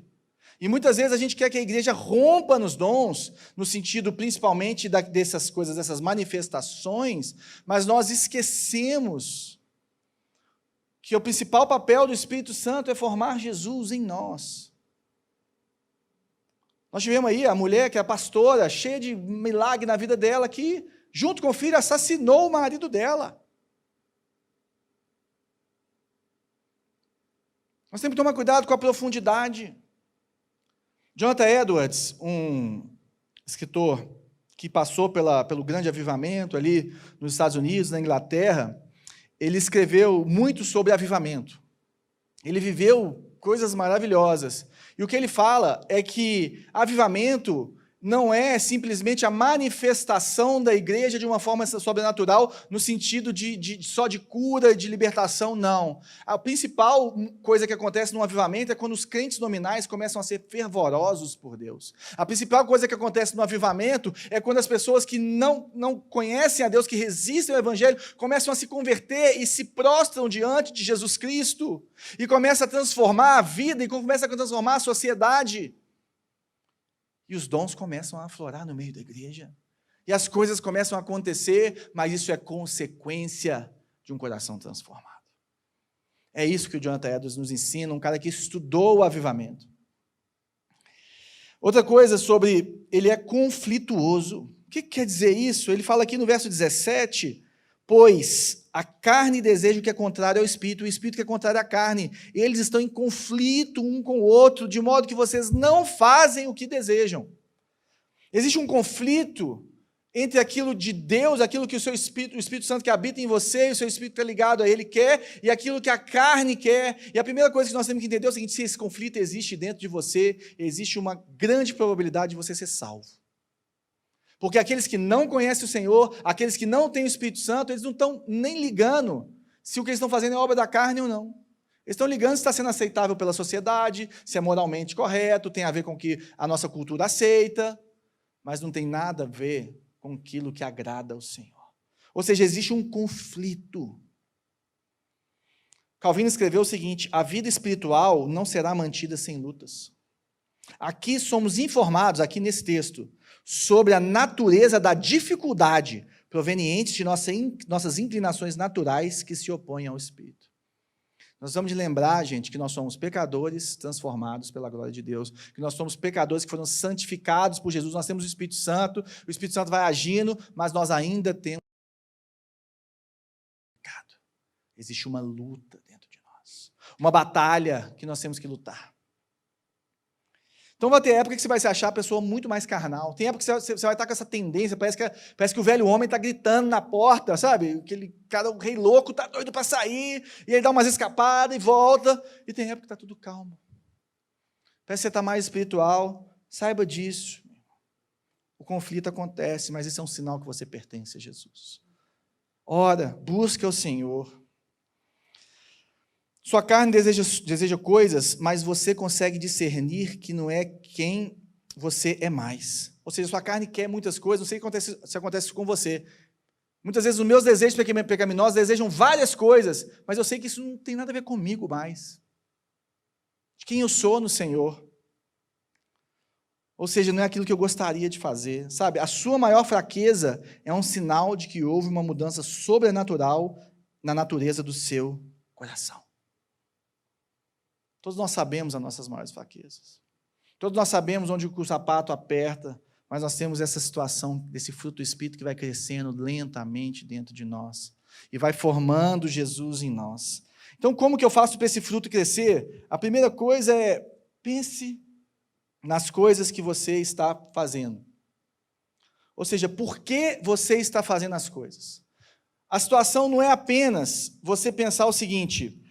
E muitas vezes a gente quer que a igreja rompa nos dons, no sentido principalmente dessas coisas, dessas manifestações, mas nós esquecemos que o principal papel do Espírito Santo é formar Jesus em nós. Nós tivemos aí a mulher que é a pastora, cheia de milagre na vida dela, que, junto com o filho, assassinou o marido dela. Nós temos que tomar cuidado com a profundidade. Jonathan Edwards, um escritor que passou pelo grande avivamento ali nos Estados Unidos, na Inglaterra, ele escreveu muito sobre avivamento. Ele viveu coisas maravilhosas. E o que ele fala é que avivamento não é simplesmente a manifestação da igreja de uma forma sobrenatural, no sentido só de cura, de libertação, não. A principal coisa que acontece no avivamento é quando os crentes nominais começam a ser fervorosos por Deus. A principal coisa que acontece no avivamento é quando as pessoas que não conhecem a Deus, que resistem ao evangelho, começam a se converter e se prostram diante de Jesus Cristo, e começa a transformar a vida, e começa a transformar a sociedade. E os dons começam a aflorar no meio da igreja. E as coisas começam a acontecer, mas isso é consequência de um coração transformado. É isso que o Jonathan Edwards nos ensina, um cara que estudou o avivamento. Outra coisa sobre, ele é conflituoso. O que quer dizer isso? Ele fala aqui no verso 17, pois a carne deseja o que é contrário ao espírito, o espírito que é contrário à carne. Eles estão em conflito um com o outro, de modo que vocês não fazem o que desejam. Existe um conflito entre aquilo de Deus, aquilo que o Espírito Santo que habita em você, o seu espírito que está ligado a Ele quer, e aquilo que a carne quer. E a primeira coisa que nós temos que entender é o seguinte: se esse conflito existe dentro de você, existe uma grande probabilidade de você ser salvo. Porque aqueles que não conhecem o Senhor, aqueles que não têm o Espírito Santo, eles não estão nem ligando se o que eles estão fazendo é obra da carne ou não. Eles estão ligando se está sendo aceitável pela sociedade, se é moralmente correto, tem a ver com o que a nossa cultura aceita, mas não tem nada a ver com aquilo que agrada ao Senhor. Ou seja, existe um conflito. Calvino escreveu o seguinte: a vida espiritual não será mantida sem lutas. Aqui somos informados, aqui nesse texto, sobre a natureza da dificuldade proveniente de nossas inclinações naturais que se opõem ao Espírito. Nós vamos lembrar, gente, que nós somos pecadores transformados pela glória de Deus, que nós somos pecadores que foram santificados por Jesus, nós temos o Espírito Santo vai agindo, mas nós ainda temos pecado. Existe uma luta dentro de nós, uma batalha que nós temos que lutar. Então vai ter época que você vai se achar a pessoa muito mais carnal. Tem época que você vai estar com essa tendência, parece que o velho homem está gritando na porta, sabe? Aquele cara, o rei louco, está doido para sair, e ele dá umas escapadas e volta. E tem época que está tudo calmo. Parece que você está mais espiritual. Saiba disso. O conflito acontece, mas isso é um sinal que você pertence a Jesus. Ora, busque o Senhor. Sua carne deseja coisas, mas você consegue discernir que não é quem você é mais. Ou seja, sua carne quer muitas coisas, não sei se acontece com você. Muitas vezes os meus desejos pecaminosos desejam várias coisas, mas eu sei que isso não tem nada a ver comigo mais. De quem eu sou no Senhor. Ou seja, não é aquilo que eu gostaria de fazer. Sabe, a sua maior fraqueza é um sinal de que houve uma mudança sobrenatural na natureza do seu coração. Todos nós sabemos as nossas maiores fraquezas. Todos nós sabemos onde o sapato aperta, mas nós temos essa situação desse fruto do Espírito que vai crescendo lentamente dentro de nós e vai formando Jesus em nós. Então, como que eu faço para esse fruto crescer? A primeira coisa é, pense nas coisas que você está fazendo. Ou seja, por que você está fazendo as coisas? A situação não é apenas você pensar o seguinte: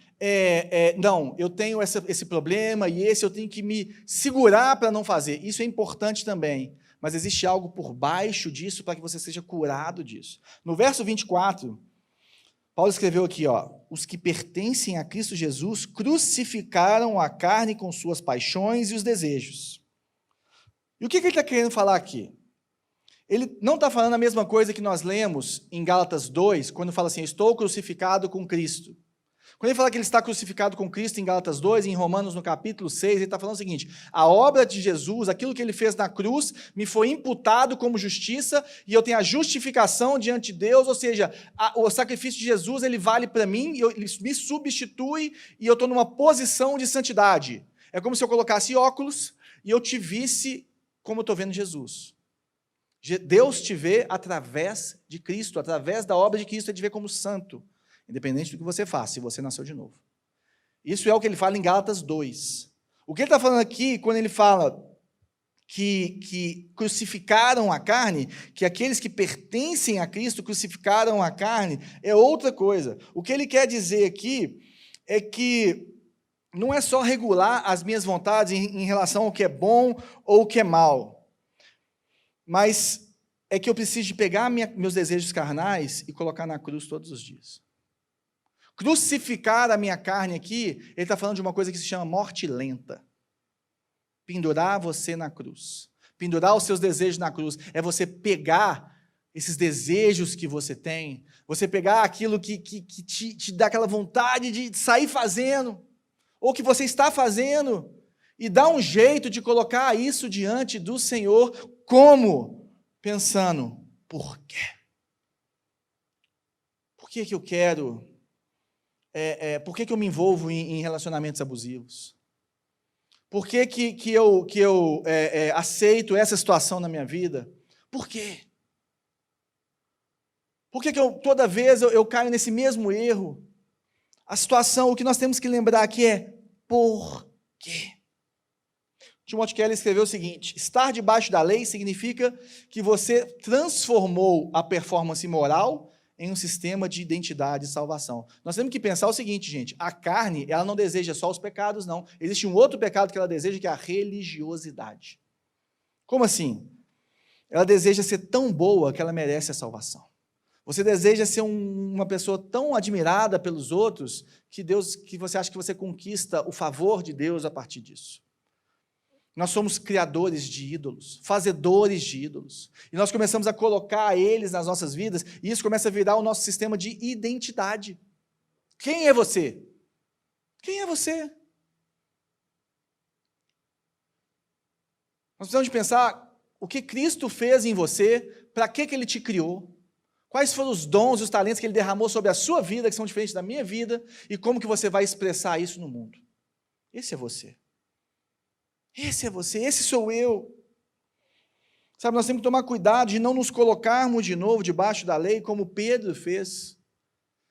não, eu tenho esse problema e eu tenho que me segurar para não fazer. Isso é importante também, mas existe algo por baixo disso para que você seja curado disso. No verso 24, Paulo escreveu aqui, os que pertencem a Cristo Jesus crucificaram a carne com suas paixões e os desejos. E o que ele está querendo falar aqui? Ele não está falando a mesma coisa que nós lemos em Gálatas 2, quando fala assim: estou crucificado com Cristo. Quando ele fala que ele está crucificado com Cristo em Gálatas 2, em Romanos no capítulo 6, ele está falando o seguinte: a obra de Jesus, aquilo que ele fez na cruz, me foi imputado como justiça, e eu tenho a justificação diante de Deus, ou seja, o sacrifício de Jesus, ele vale para mim, ele me substitui, e eu estou numa posição de santidade. É como se eu colocasse óculos, e eu te visse como eu estou vendo Jesus. Deus te vê através de Cristo, através da obra de Cristo, ele te vê como santo. Independente do que você faça, se você nasceu de novo. Isso é o que ele fala em Gálatas 2. O que ele está falando aqui, quando ele fala que crucificaram a carne, que aqueles que pertencem a Cristo crucificaram a carne, é outra coisa. O que ele quer dizer aqui é que não é só regular as minhas vontades em relação ao que é bom ou o que é mal. mas é que eu preciso de pegar meus desejos carnais e colocar na cruz todos os dias. Crucificar a minha carne aqui, ele está falando de uma coisa que se chama morte lenta. Pendurar você na cruz. Pendurar os seus desejos na cruz. É você pegar esses desejos que você tem, você pegar aquilo que te dá aquela vontade de sair fazendo, ou que você está fazendo, e dar um jeito de colocar isso diante do Senhor, como? Pensando, por quê? Por que eu quero... por que eu me envolvo em relacionamentos abusivos? Por que eu aceito essa situação na minha vida? Por quê? Por que toda vez eu caio nesse mesmo erro? A situação, o que nós temos que lembrar aqui é por quê? Timothy Keller escreveu o seguinte: estar debaixo da lei significa que você transformou a performance moral em um sistema de identidade e salvação. Nós temos que pensar o seguinte, gente, a carne, ela não deseja só os pecados, não. Existe um outro pecado que ela deseja, que é a religiosidade. Como assim? Ela deseja ser tão boa que ela merece a salvação. Você deseja ser uma pessoa tão admirada pelos outros que você acha que você conquista o favor de Deus a partir disso. Nós somos criadores de ídolos, fazedores de ídolos. E nós começamos a colocar eles nas nossas vidas, e isso começa a virar o nosso sistema de identidade. Quem é você? Quem é você? Nós precisamos de pensar o que Cristo fez em você, para que Ele te criou, quais foram os dons e os talentos que Ele derramou sobre a sua vida, que são diferentes da minha vida, e como que você vai expressar isso no mundo. Esse é você. Esse é você, esse sou eu. Sabe, nós temos que tomar cuidado de não nos colocarmos de novo debaixo da lei, como Pedro fez,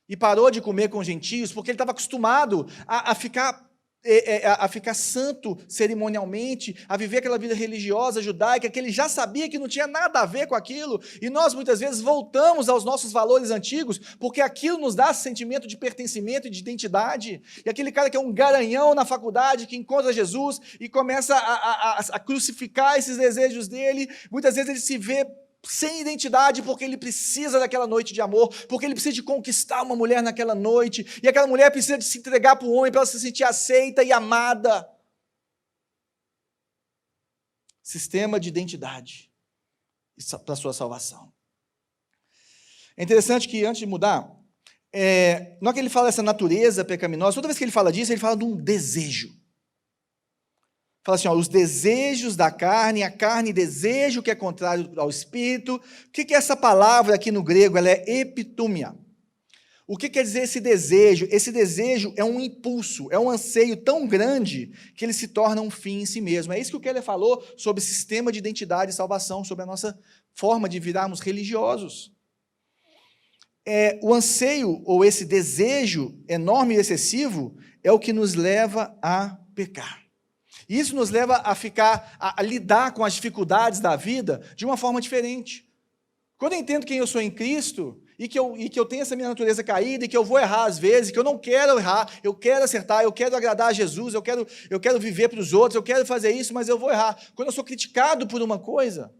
e parou de comer com gentios, porque ele estava acostumado a ficar santo cerimonialmente, a viver aquela vida religiosa judaica, que ele já sabia que não tinha nada a ver com aquilo, e nós muitas vezes voltamos aos nossos valores antigos, porque aquilo nos dá sentimento de pertencimento e de identidade, e aquele cara que é um garanhão na faculdade, que encontra Jesus e começa a crucificar esses desejos dele, muitas vezes ele se vê sem identidade, porque ele precisa daquela noite de amor, porque ele precisa de conquistar uma mulher naquela noite, e aquela mulher precisa de se entregar para o homem, para ela se sentir aceita e amada. Sistema de identidade para a sua salvação. É interessante que, antes de mudar, não é que ele fala essa natureza pecaminosa, toda vez que ele fala disso, ele fala de um desejo. Fala assim, os desejos da carne, a carne deseja o que é contrário ao espírito. O que é essa palavra aqui no grego? Ela é epitúmia. O que quer dizer esse desejo? Esse desejo é um impulso, é um anseio tão grande que ele se torna um fim em si mesmo. É isso que o Keller falou sobre sistema de identidade e salvação, sobre a nossa forma de virarmos religiosos. O anseio, ou esse desejo enorme e excessivo, é o que nos leva a pecar. E isso nos leva a lidar com as dificuldades da vida de uma forma diferente. Quando eu entendo quem eu sou em Cristo, e que eu tenho essa minha natureza caída, e que eu vou errar às vezes, que eu não quero errar, eu quero acertar, eu quero agradar a Jesus, eu quero viver para os outros, eu quero fazer isso, mas eu vou errar. Quando eu sou criticado por uma coisa,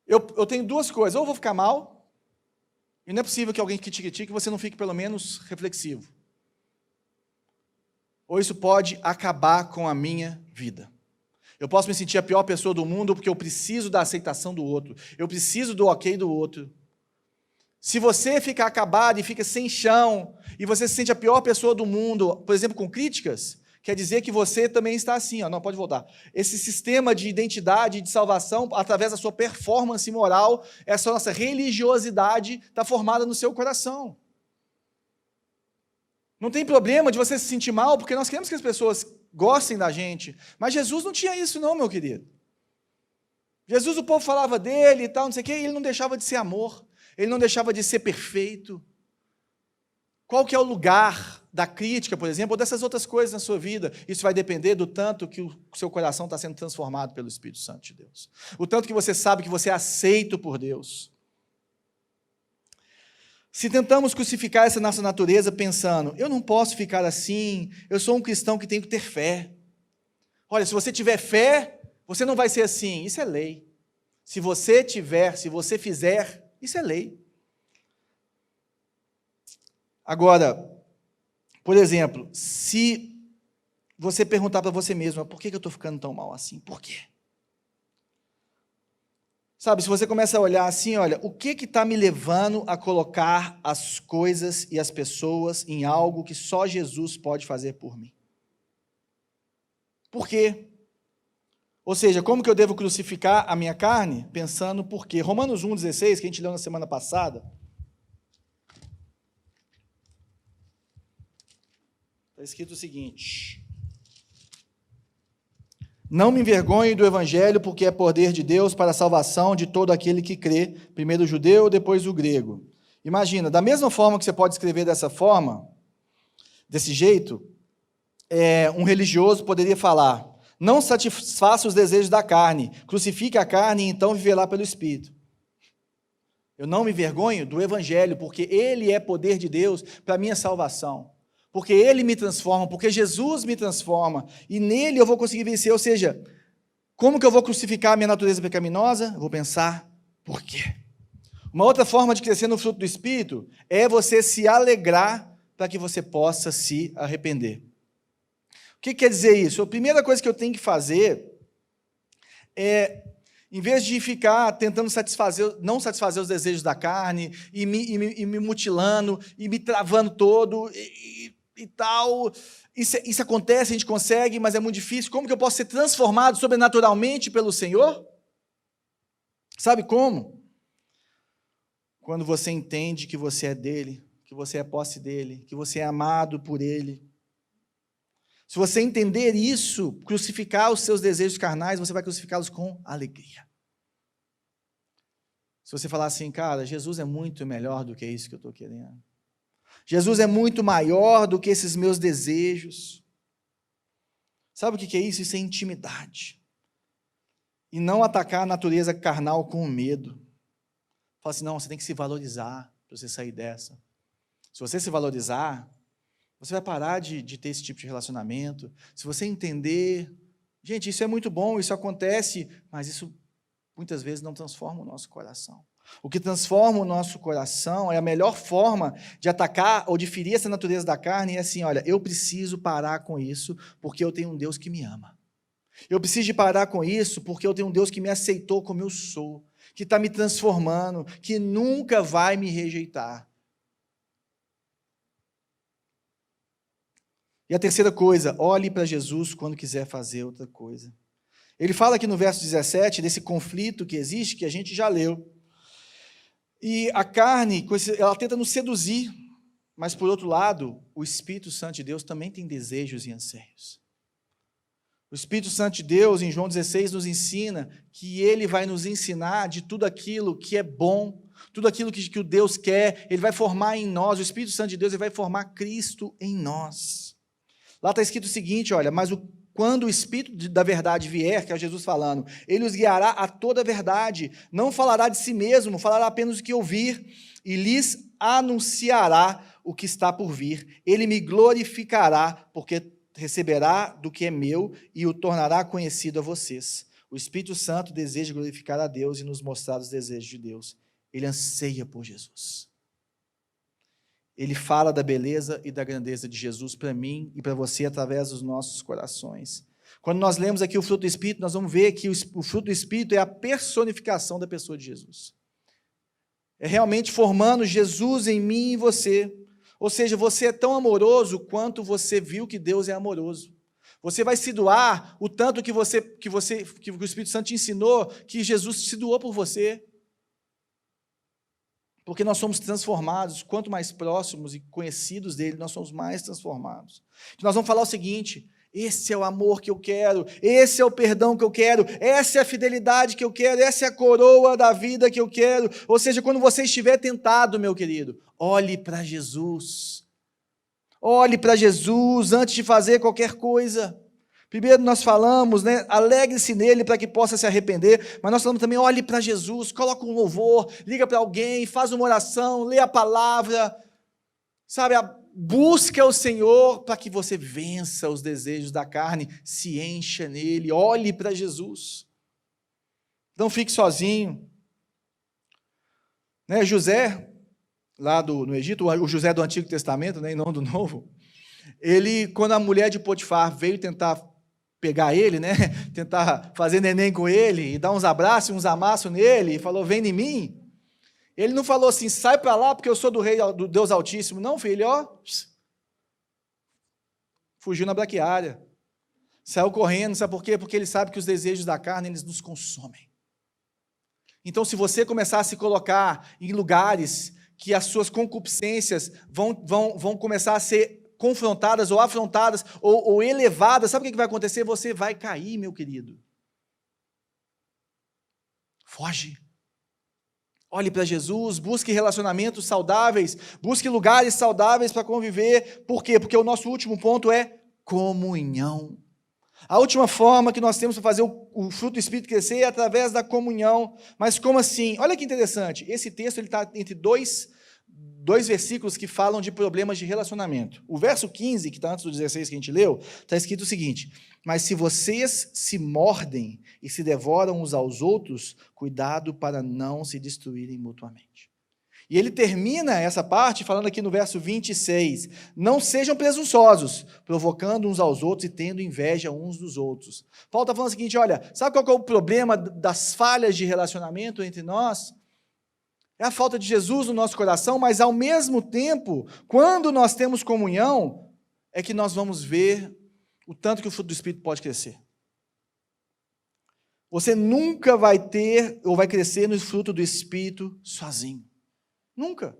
eu tenho duas coisas: ou eu vou ficar mal, e não é possível que alguém que te critique você não fique pelo menos reflexivo. Ou isso pode acabar com a minha vida. Eu posso me sentir a pior pessoa do mundo porque eu preciso da aceitação do outro. Eu preciso do ok do outro. Se você ficar acabado e fica sem chão, e você se sente a pior pessoa do mundo, por exemplo, com críticas, quer dizer que você também está assim, não, pode voltar. Esse sistema de identidade e de salvação, através da sua performance moral, essa nossa religiosidade está formada no seu coração. Não tem problema de você se sentir mal, porque nós queremos que as pessoas gostem da gente. Mas Jesus não tinha isso não, meu querido. Jesus, o povo falava dele e tal, não sei o quê, e ele não deixava de ser amor. Ele não deixava de ser perfeito. Qual que é o lugar da crítica, por exemplo, ou dessas outras coisas na sua vida? Isso vai depender do tanto que o seu coração está sendo transformado pelo Espírito Santo de Deus. O tanto que você sabe que você é aceito por Deus. Se tentamos crucificar essa nossa natureza pensando, eu não posso ficar assim, eu sou um cristão que tenho que ter fé. Olha, se você tiver fé, você não vai ser assim. Isso é lei. Se você tiver, se você fizer, isso é lei. Agora, por exemplo, se você perguntar para você mesmo, por que eu estou ficando tão mal assim? Por quê? Sabe, se você começa a olhar assim, olha, o que está me levando a colocar as coisas e as pessoas em algo que só Jesus pode fazer por mim? Por quê? Ou seja, como que eu devo crucificar a minha carne? Pensando por quê? Romanos 1,16, que a gente leu na semana passada, está escrito o seguinte: não me envergonhe do evangelho, porque é poder de Deus para a salvação de todo aquele que crê, primeiro o judeu, depois o grego. Imagina, da mesma forma que você pode escrever dessa forma, desse jeito, um religioso poderia falar: não satisfaça os desejos da carne, crucifique a carne e então viverá pelo Espírito. Eu não me envergonho do evangelho, porque ele é poder de Deus para a minha salvação. Porque ele me transforma, porque Jesus me transforma, e nele eu vou conseguir vencer. Ou seja, como que eu vou crucificar a minha natureza pecaminosa? Eu vou pensar, por quê? Uma outra forma de crescer no fruto do Espírito é você se alegrar para que você possa se arrepender. O que quer dizer isso? A primeira coisa que eu tenho que fazer é, em vez de ficar tentando não satisfazer os desejos da carne, e me mutilando, e me travando todo, e tal, isso acontece, a gente consegue, mas é muito difícil. Como que eu posso ser transformado sobrenaturalmente pelo Senhor? Sabe como? Quando você entende que você é dele, que você é posse dele, que você é amado por ele. Se você entender isso, crucificar os seus desejos carnais, você vai crucificá-los com alegria. Se você falar assim, cara, Jesus é muito melhor do que isso que eu estou querendo. Jesus é muito maior do que esses meus desejos. Sabe o que é isso? Isso é intimidade. E não atacar a natureza carnal com medo. Fala assim, não, você tem que se valorizar para você sair dessa. Se você se valorizar, você vai parar de ter esse tipo de relacionamento. Se você entender, gente, isso é muito bom, isso acontece, mas isso muitas vezes não transforma o nosso coração. O que transforma o nosso coração é a melhor forma de atacar ou de ferir essa natureza da carne, é assim, olha, eu preciso parar com isso, porque eu tenho um Deus que me ama. Eu preciso de parar com isso, porque eu tenho um Deus que me aceitou como eu sou, que está me transformando, que nunca vai me rejeitar. E a terceira coisa, olhe para Jesus quando quiser fazer outra coisa. Ele fala aqui no verso 17, desse conflito que existe, que a gente já leu. E a carne, ela tenta nos seduzir, mas por outro lado, o Espírito Santo de Deus também tem desejos e anseios. O Espírito Santo de Deus, em João 16, nos ensina que ele vai nos ensinar de tudo aquilo que é bom, tudo aquilo que o Deus quer, ele vai formar em nós, o Espírito Santo de Deus ele vai formar Cristo em nós. Lá está escrito o seguinte, olha, mas quando o Espírito da verdade vier, que é Jesus falando, ele os guiará a toda a verdade, não falará de si mesmo, falará apenas o que ouvir, e lhes anunciará o que está por vir. Ele me glorificará, porque receberá do que é meu e o tornará conhecido a vocês. O Espírito Santo deseja glorificar a Deus e nos mostrar os desejos de Deus. Ele anseia por Jesus. Ele fala da beleza e da grandeza de Jesus para mim e para você através dos nossos corações. Quando nós lemos aqui o fruto do Espírito, nós vamos ver que o fruto do Espírito é a personificação da pessoa de Jesus. É realmente formando Jesus em mim e em você. Ou seja, você é tão amoroso quanto você viu que Deus é amoroso. Você vai se doar o tanto que o Espírito Santo te ensinou, que Jesus se doou por você. Porque nós somos transformados, quanto mais próximos e conhecidos dele, nós somos mais transformados. Nós vamos falar o seguinte, esse é o amor que eu quero, esse é o perdão que eu quero, essa é a fidelidade que eu quero, essa é a coroa da vida que eu quero. Ou seja, quando você estiver tentado, meu querido, olhe para Jesus. Olhe para Jesus antes de fazer qualquer coisa. Primeiro nós falamos, né, alegre-se nele para que possa se arrepender, mas nós falamos também, olhe para Jesus, coloca um louvor, liga para alguém, faz uma oração, lê a palavra, sabe, busca o Senhor para que você vença os desejos da carne, se encha nele, olhe para Jesus. Não fique sozinho. Né? José, lá no Egito, o José do Antigo Testamento, né, e não do Novo, ele, quando a mulher de Potifar veio tentar pegar ele, né, tentar fazer neném com ele, e dar uns abraços, uns amassos nele, e falou, vem em mim, ele não falou assim, sai para lá porque eu sou do rei, do Deus Altíssimo. Não, filho, ó, fugiu na braquiária, saiu correndo. Sabe por quê? Porque ele sabe que os desejos da carne, eles nos consomem. Então, se você começar a se colocar em lugares que as suas concupiscências vão começar a ser confrontadas ou afrontadas ou elevadas, sabe o que vai acontecer? Você vai cair, meu querido. Foge. Olhe para Jesus, busque relacionamentos saudáveis, busque lugares saudáveis para conviver. Por quê? Porque o nosso último ponto é comunhão. A última forma que nós temos para fazer o fruto do Espírito crescer é através da comunhão. Mas como assim? Olha que interessante, esse texto está entre dois versículos que falam de problemas de relacionamento. O verso 15, que está antes do 16 que a gente leu, está escrito o seguinte, mas se vocês se mordem e se devoram uns aos outros, cuidado para não se destruírem mutuamente. E ele termina essa parte falando aqui no verso 26, não sejam presunçosos, provocando uns aos outros e tendo inveja uns dos outros. Paulo está falando o seguinte, olha, sabe qual que é o problema das falhas de relacionamento entre nós? É a falta de Jesus no nosso coração, mas ao mesmo tempo, quando nós temos comunhão, é que nós vamos ver o tanto que o fruto do Espírito pode crescer. Você nunca vai ter ou vai crescer no fruto do Espírito sozinho. Nunca.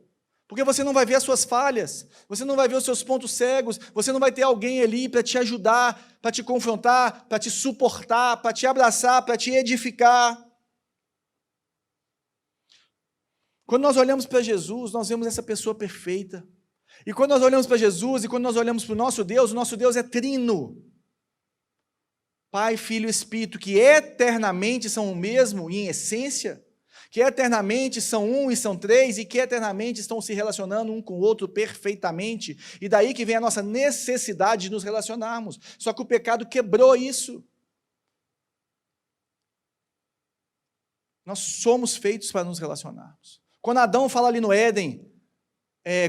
Porque você não vai ver as suas falhas, você não vai ver os seus pontos cegos, você não vai ter alguém ali para te ajudar, para te confrontar, para te suportar, para te abraçar, para te edificar. Quando nós olhamos para Jesus, nós vemos essa pessoa perfeita. E quando nós olhamos para Jesus e quando nós olhamos para o nosso Deus é trino. Pai, Filho e Espírito, que eternamente são o mesmo em essência, que eternamente são um e são três, e que eternamente estão se relacionando um com o outro perfeitamente. E daí que vem a nossa necessidade de nos relacionarmos. Só que o pecado quebrou isso. Nós somos feitos para nos relacionarmos. Quando Adão fala ali no Éden,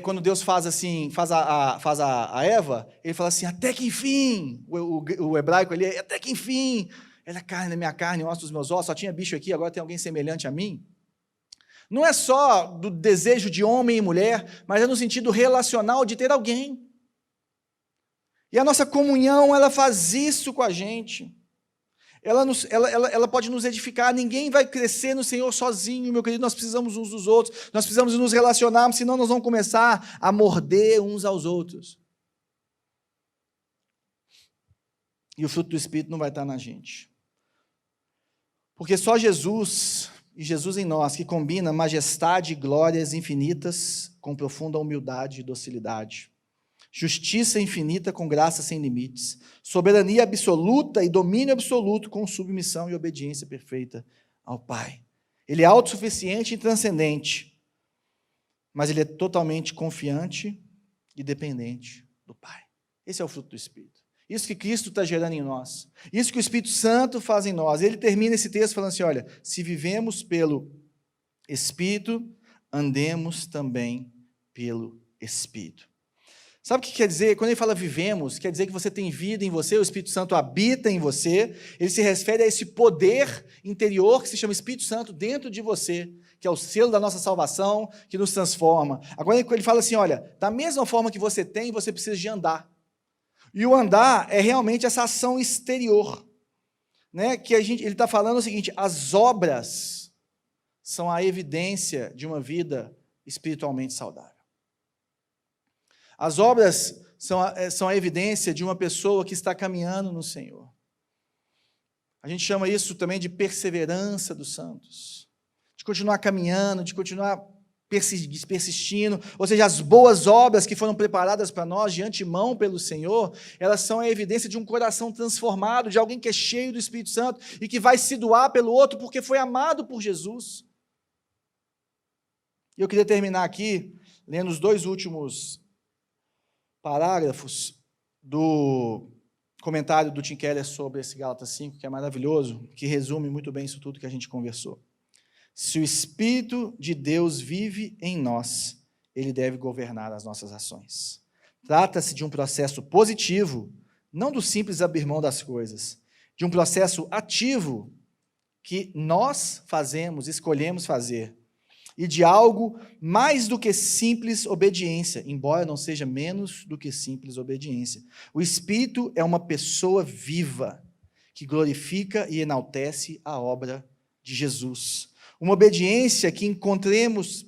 quando Deus faz assim, faz a Eva, ele fala assim, até que enfim, o hebraico ali, até que enfim, ela é carne da minha carne, osso dos meus ossos, só tinha bicho aqui, agora tem alguém semelhante a mim. Não é só do desejo de homem e mulher, mas é no sentido relacional de ter alguém. E a nossa comunhão, ela faz isso com a gente. Ela pode nos edificar, ninguém vai crescer no Senhor sozinho, meu querido, nós precisamos uns dos outros, nós precisamos nos relacionarmos, senão nós vamos começar a morder uns aos outros. E o fruto do Espírito não vai estar na gente. Porque só Jesus, e Jesus em nós, que combina majestade e glórias infinitas com profunda humildade e docilidade. Justiça infinita com graça sem limites, soberania absoluta e domínio absoluto com submissão e obediência perfeita ao Pai. Ele é autossuficiente e transcendente, mas ele é totalmente confiante e dependente do Pai. Esse é o fruto do Espírito. Isso que Cristo está gerando em nós. Isso que o Espírito Santo faz em nós. Ele termina esse texto falando assim, olha, se vivemos pelo Espírito, andemos também pelo Espírito. Sabe o que quer dizer? Quando ele fala vivemos, quer dizer que você tem vida em você, o Espírito Santo habita em você, ele se refere a esse poder interior que se chama Espírito Santo dentro de você, que é o selo da nossa salvação, que nos transforma. Agora ele fala assim, olha, da mesma forma que você tem, você precisa de andar. E o andar é realmente essa ação exterior, né? Que ele está falando o seguinte, as obras são a evidência de uma vida espiritualmente saudável. As obras são a evidência de uma pessoa que está caminhando no Senhor. A gente chama isso também de perseverança dos santos. De continuar caminhando, de continuar persistindo. Ou seja, as boas obras que foram preparadas para nós de antemão pelo Senhor, elas são a evidência de um coração transformado, de alguém que é cheio do Espírito Santo e que vai se doar pelo outro porque foi amado por Jesus. E eu queria terminar aqui lendo os dois últimos parágrafos do comentário do Tim Keller sobre esse Gálatas 5, que é maravilhoso, que resume muito bem isso tudo que a gente conversou. Se o Espírito de Deus vive em nós, ele deve governar as nossas ações. Trata-se de um processo positivo, não do simples abrir mão das coisas, de um processo ativo que nós fazemos, escolhemos fazer, e de algo mais do que simples obediência, embora não seja menos do que simples obediência. O Espírito é uma pessoa viva, que glorifica e enaltece a obra de Jesus. Uma obediência que encontremos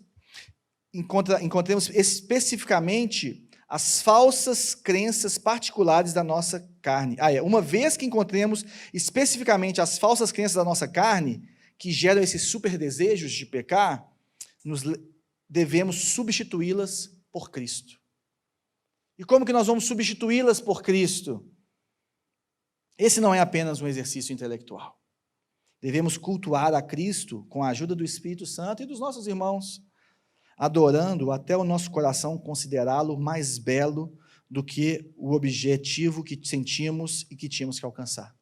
especificamente as falsas crenças particulares da nossa carne. Uma vez que encontremos especificamente as falsas crenças da nossa carne, que geram esses super desejos de pecar, devemos substituí-las por Cristo. E como que nós vamos substituí-las por Cristo? Esse não é apenas um exercício intelectual. Devemos cultuar a Cristo com a ajuda do Espírito Santo e dos nossos irmãos, adorando até o nosso coração considerá-lo mais belo do que o objetivo que sentimos e que tínhamos que alcançar.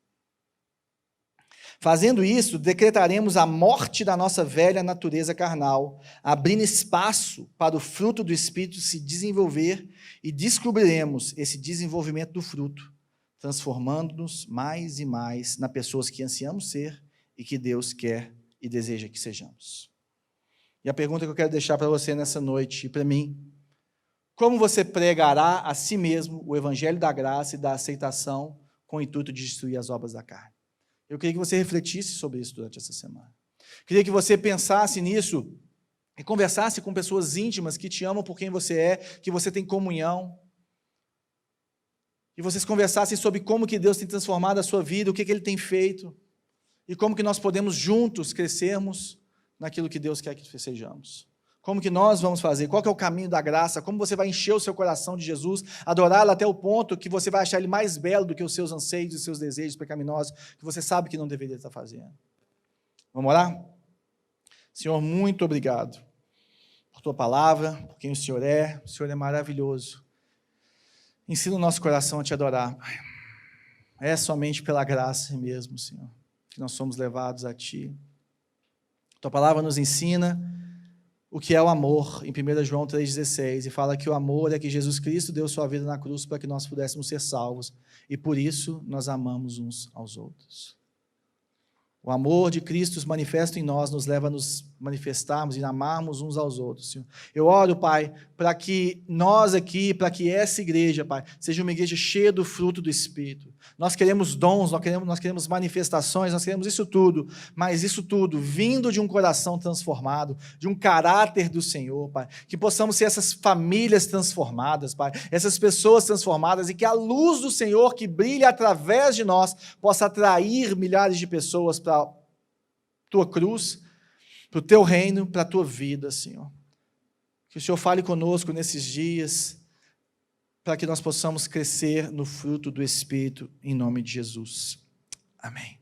Fazendo isso, decretaremos a morte da nossa velha natureza carnal, abrindo espaço para o fruto do Espírito se desenvolver e descobriremos esse desenvolvimento do fruto, transformando-nos mais e mais nas pessoas que ansiamos ser e que Deus quer e deseja que sejamos. E a pergunta que eu quero deixar para você nessa noite e para mim: como você pregará a si mesmo o evangelho da graça e da aceitação com o intuito de destruir as obras da carne? Eu queria que você refletisse sobre isso durante essa semana. Queria que você pensasse nisso e conversasse com pessoas íntimas que te amam por quem você é, que você tem comunhão. E vocês conversassem sobre como que Deus tem transformado a sua vida, o que Ele tem feito, e como que nós podemos juntos crescermos naquilo que Deus quer que sejamos. Como que nós vamos fazer? Qual que é o caminho da graça? Como você vai encher o seu coração de Jesus, adorá-lo até o ponto que você vai achar Ele mais belo do que os seus anseios e os seus desejos pecaminosos, que você sabe que não deveria estar fazendo. Vamos orar? Senhor, muito obrigado por Tua palavra, por quem o Senhor é maravilhoso. Ensina o nosso coração a Te adorar, Pai. É somente pela graça mesmo, Senhor, que nós somos levados a Ti. Tua palavra nos ensina o que é o amor, em 1 João 3,16, e fala que o amor é que Jesus Cristo deu sua vida na cruz para que nós pudéssemos ser salvos, e por isso nós amamos uns aos outros. O amor de Cristo manifesto em nós nos leva a nos manifestarmos e amarmos uns aos outros, Senhor. Eu oro, Pai, para que nós aqui, para que essa igreja, Pai, seja uma igreja cheia do fruto do Espírito. Nós queremos dons, nós queremos manifestações, nós queremos isso tudo, mas isso tudo vindo de um coração transformado, de um caráter do Senhor, Pai. Que possamos ser essas famílias transformadas, Pai, essas pessoas transformadas, e que a luz do Senhor que brilha através de nós possa atrair milhares de pessoas para a Tua cruz, para o Teu reino, para a Tua vida, Senhor. Que o Senhor fale conosco nesses dias, para que nós possamos crescer no fruto do Espírito, em nome de Jesus. Amém.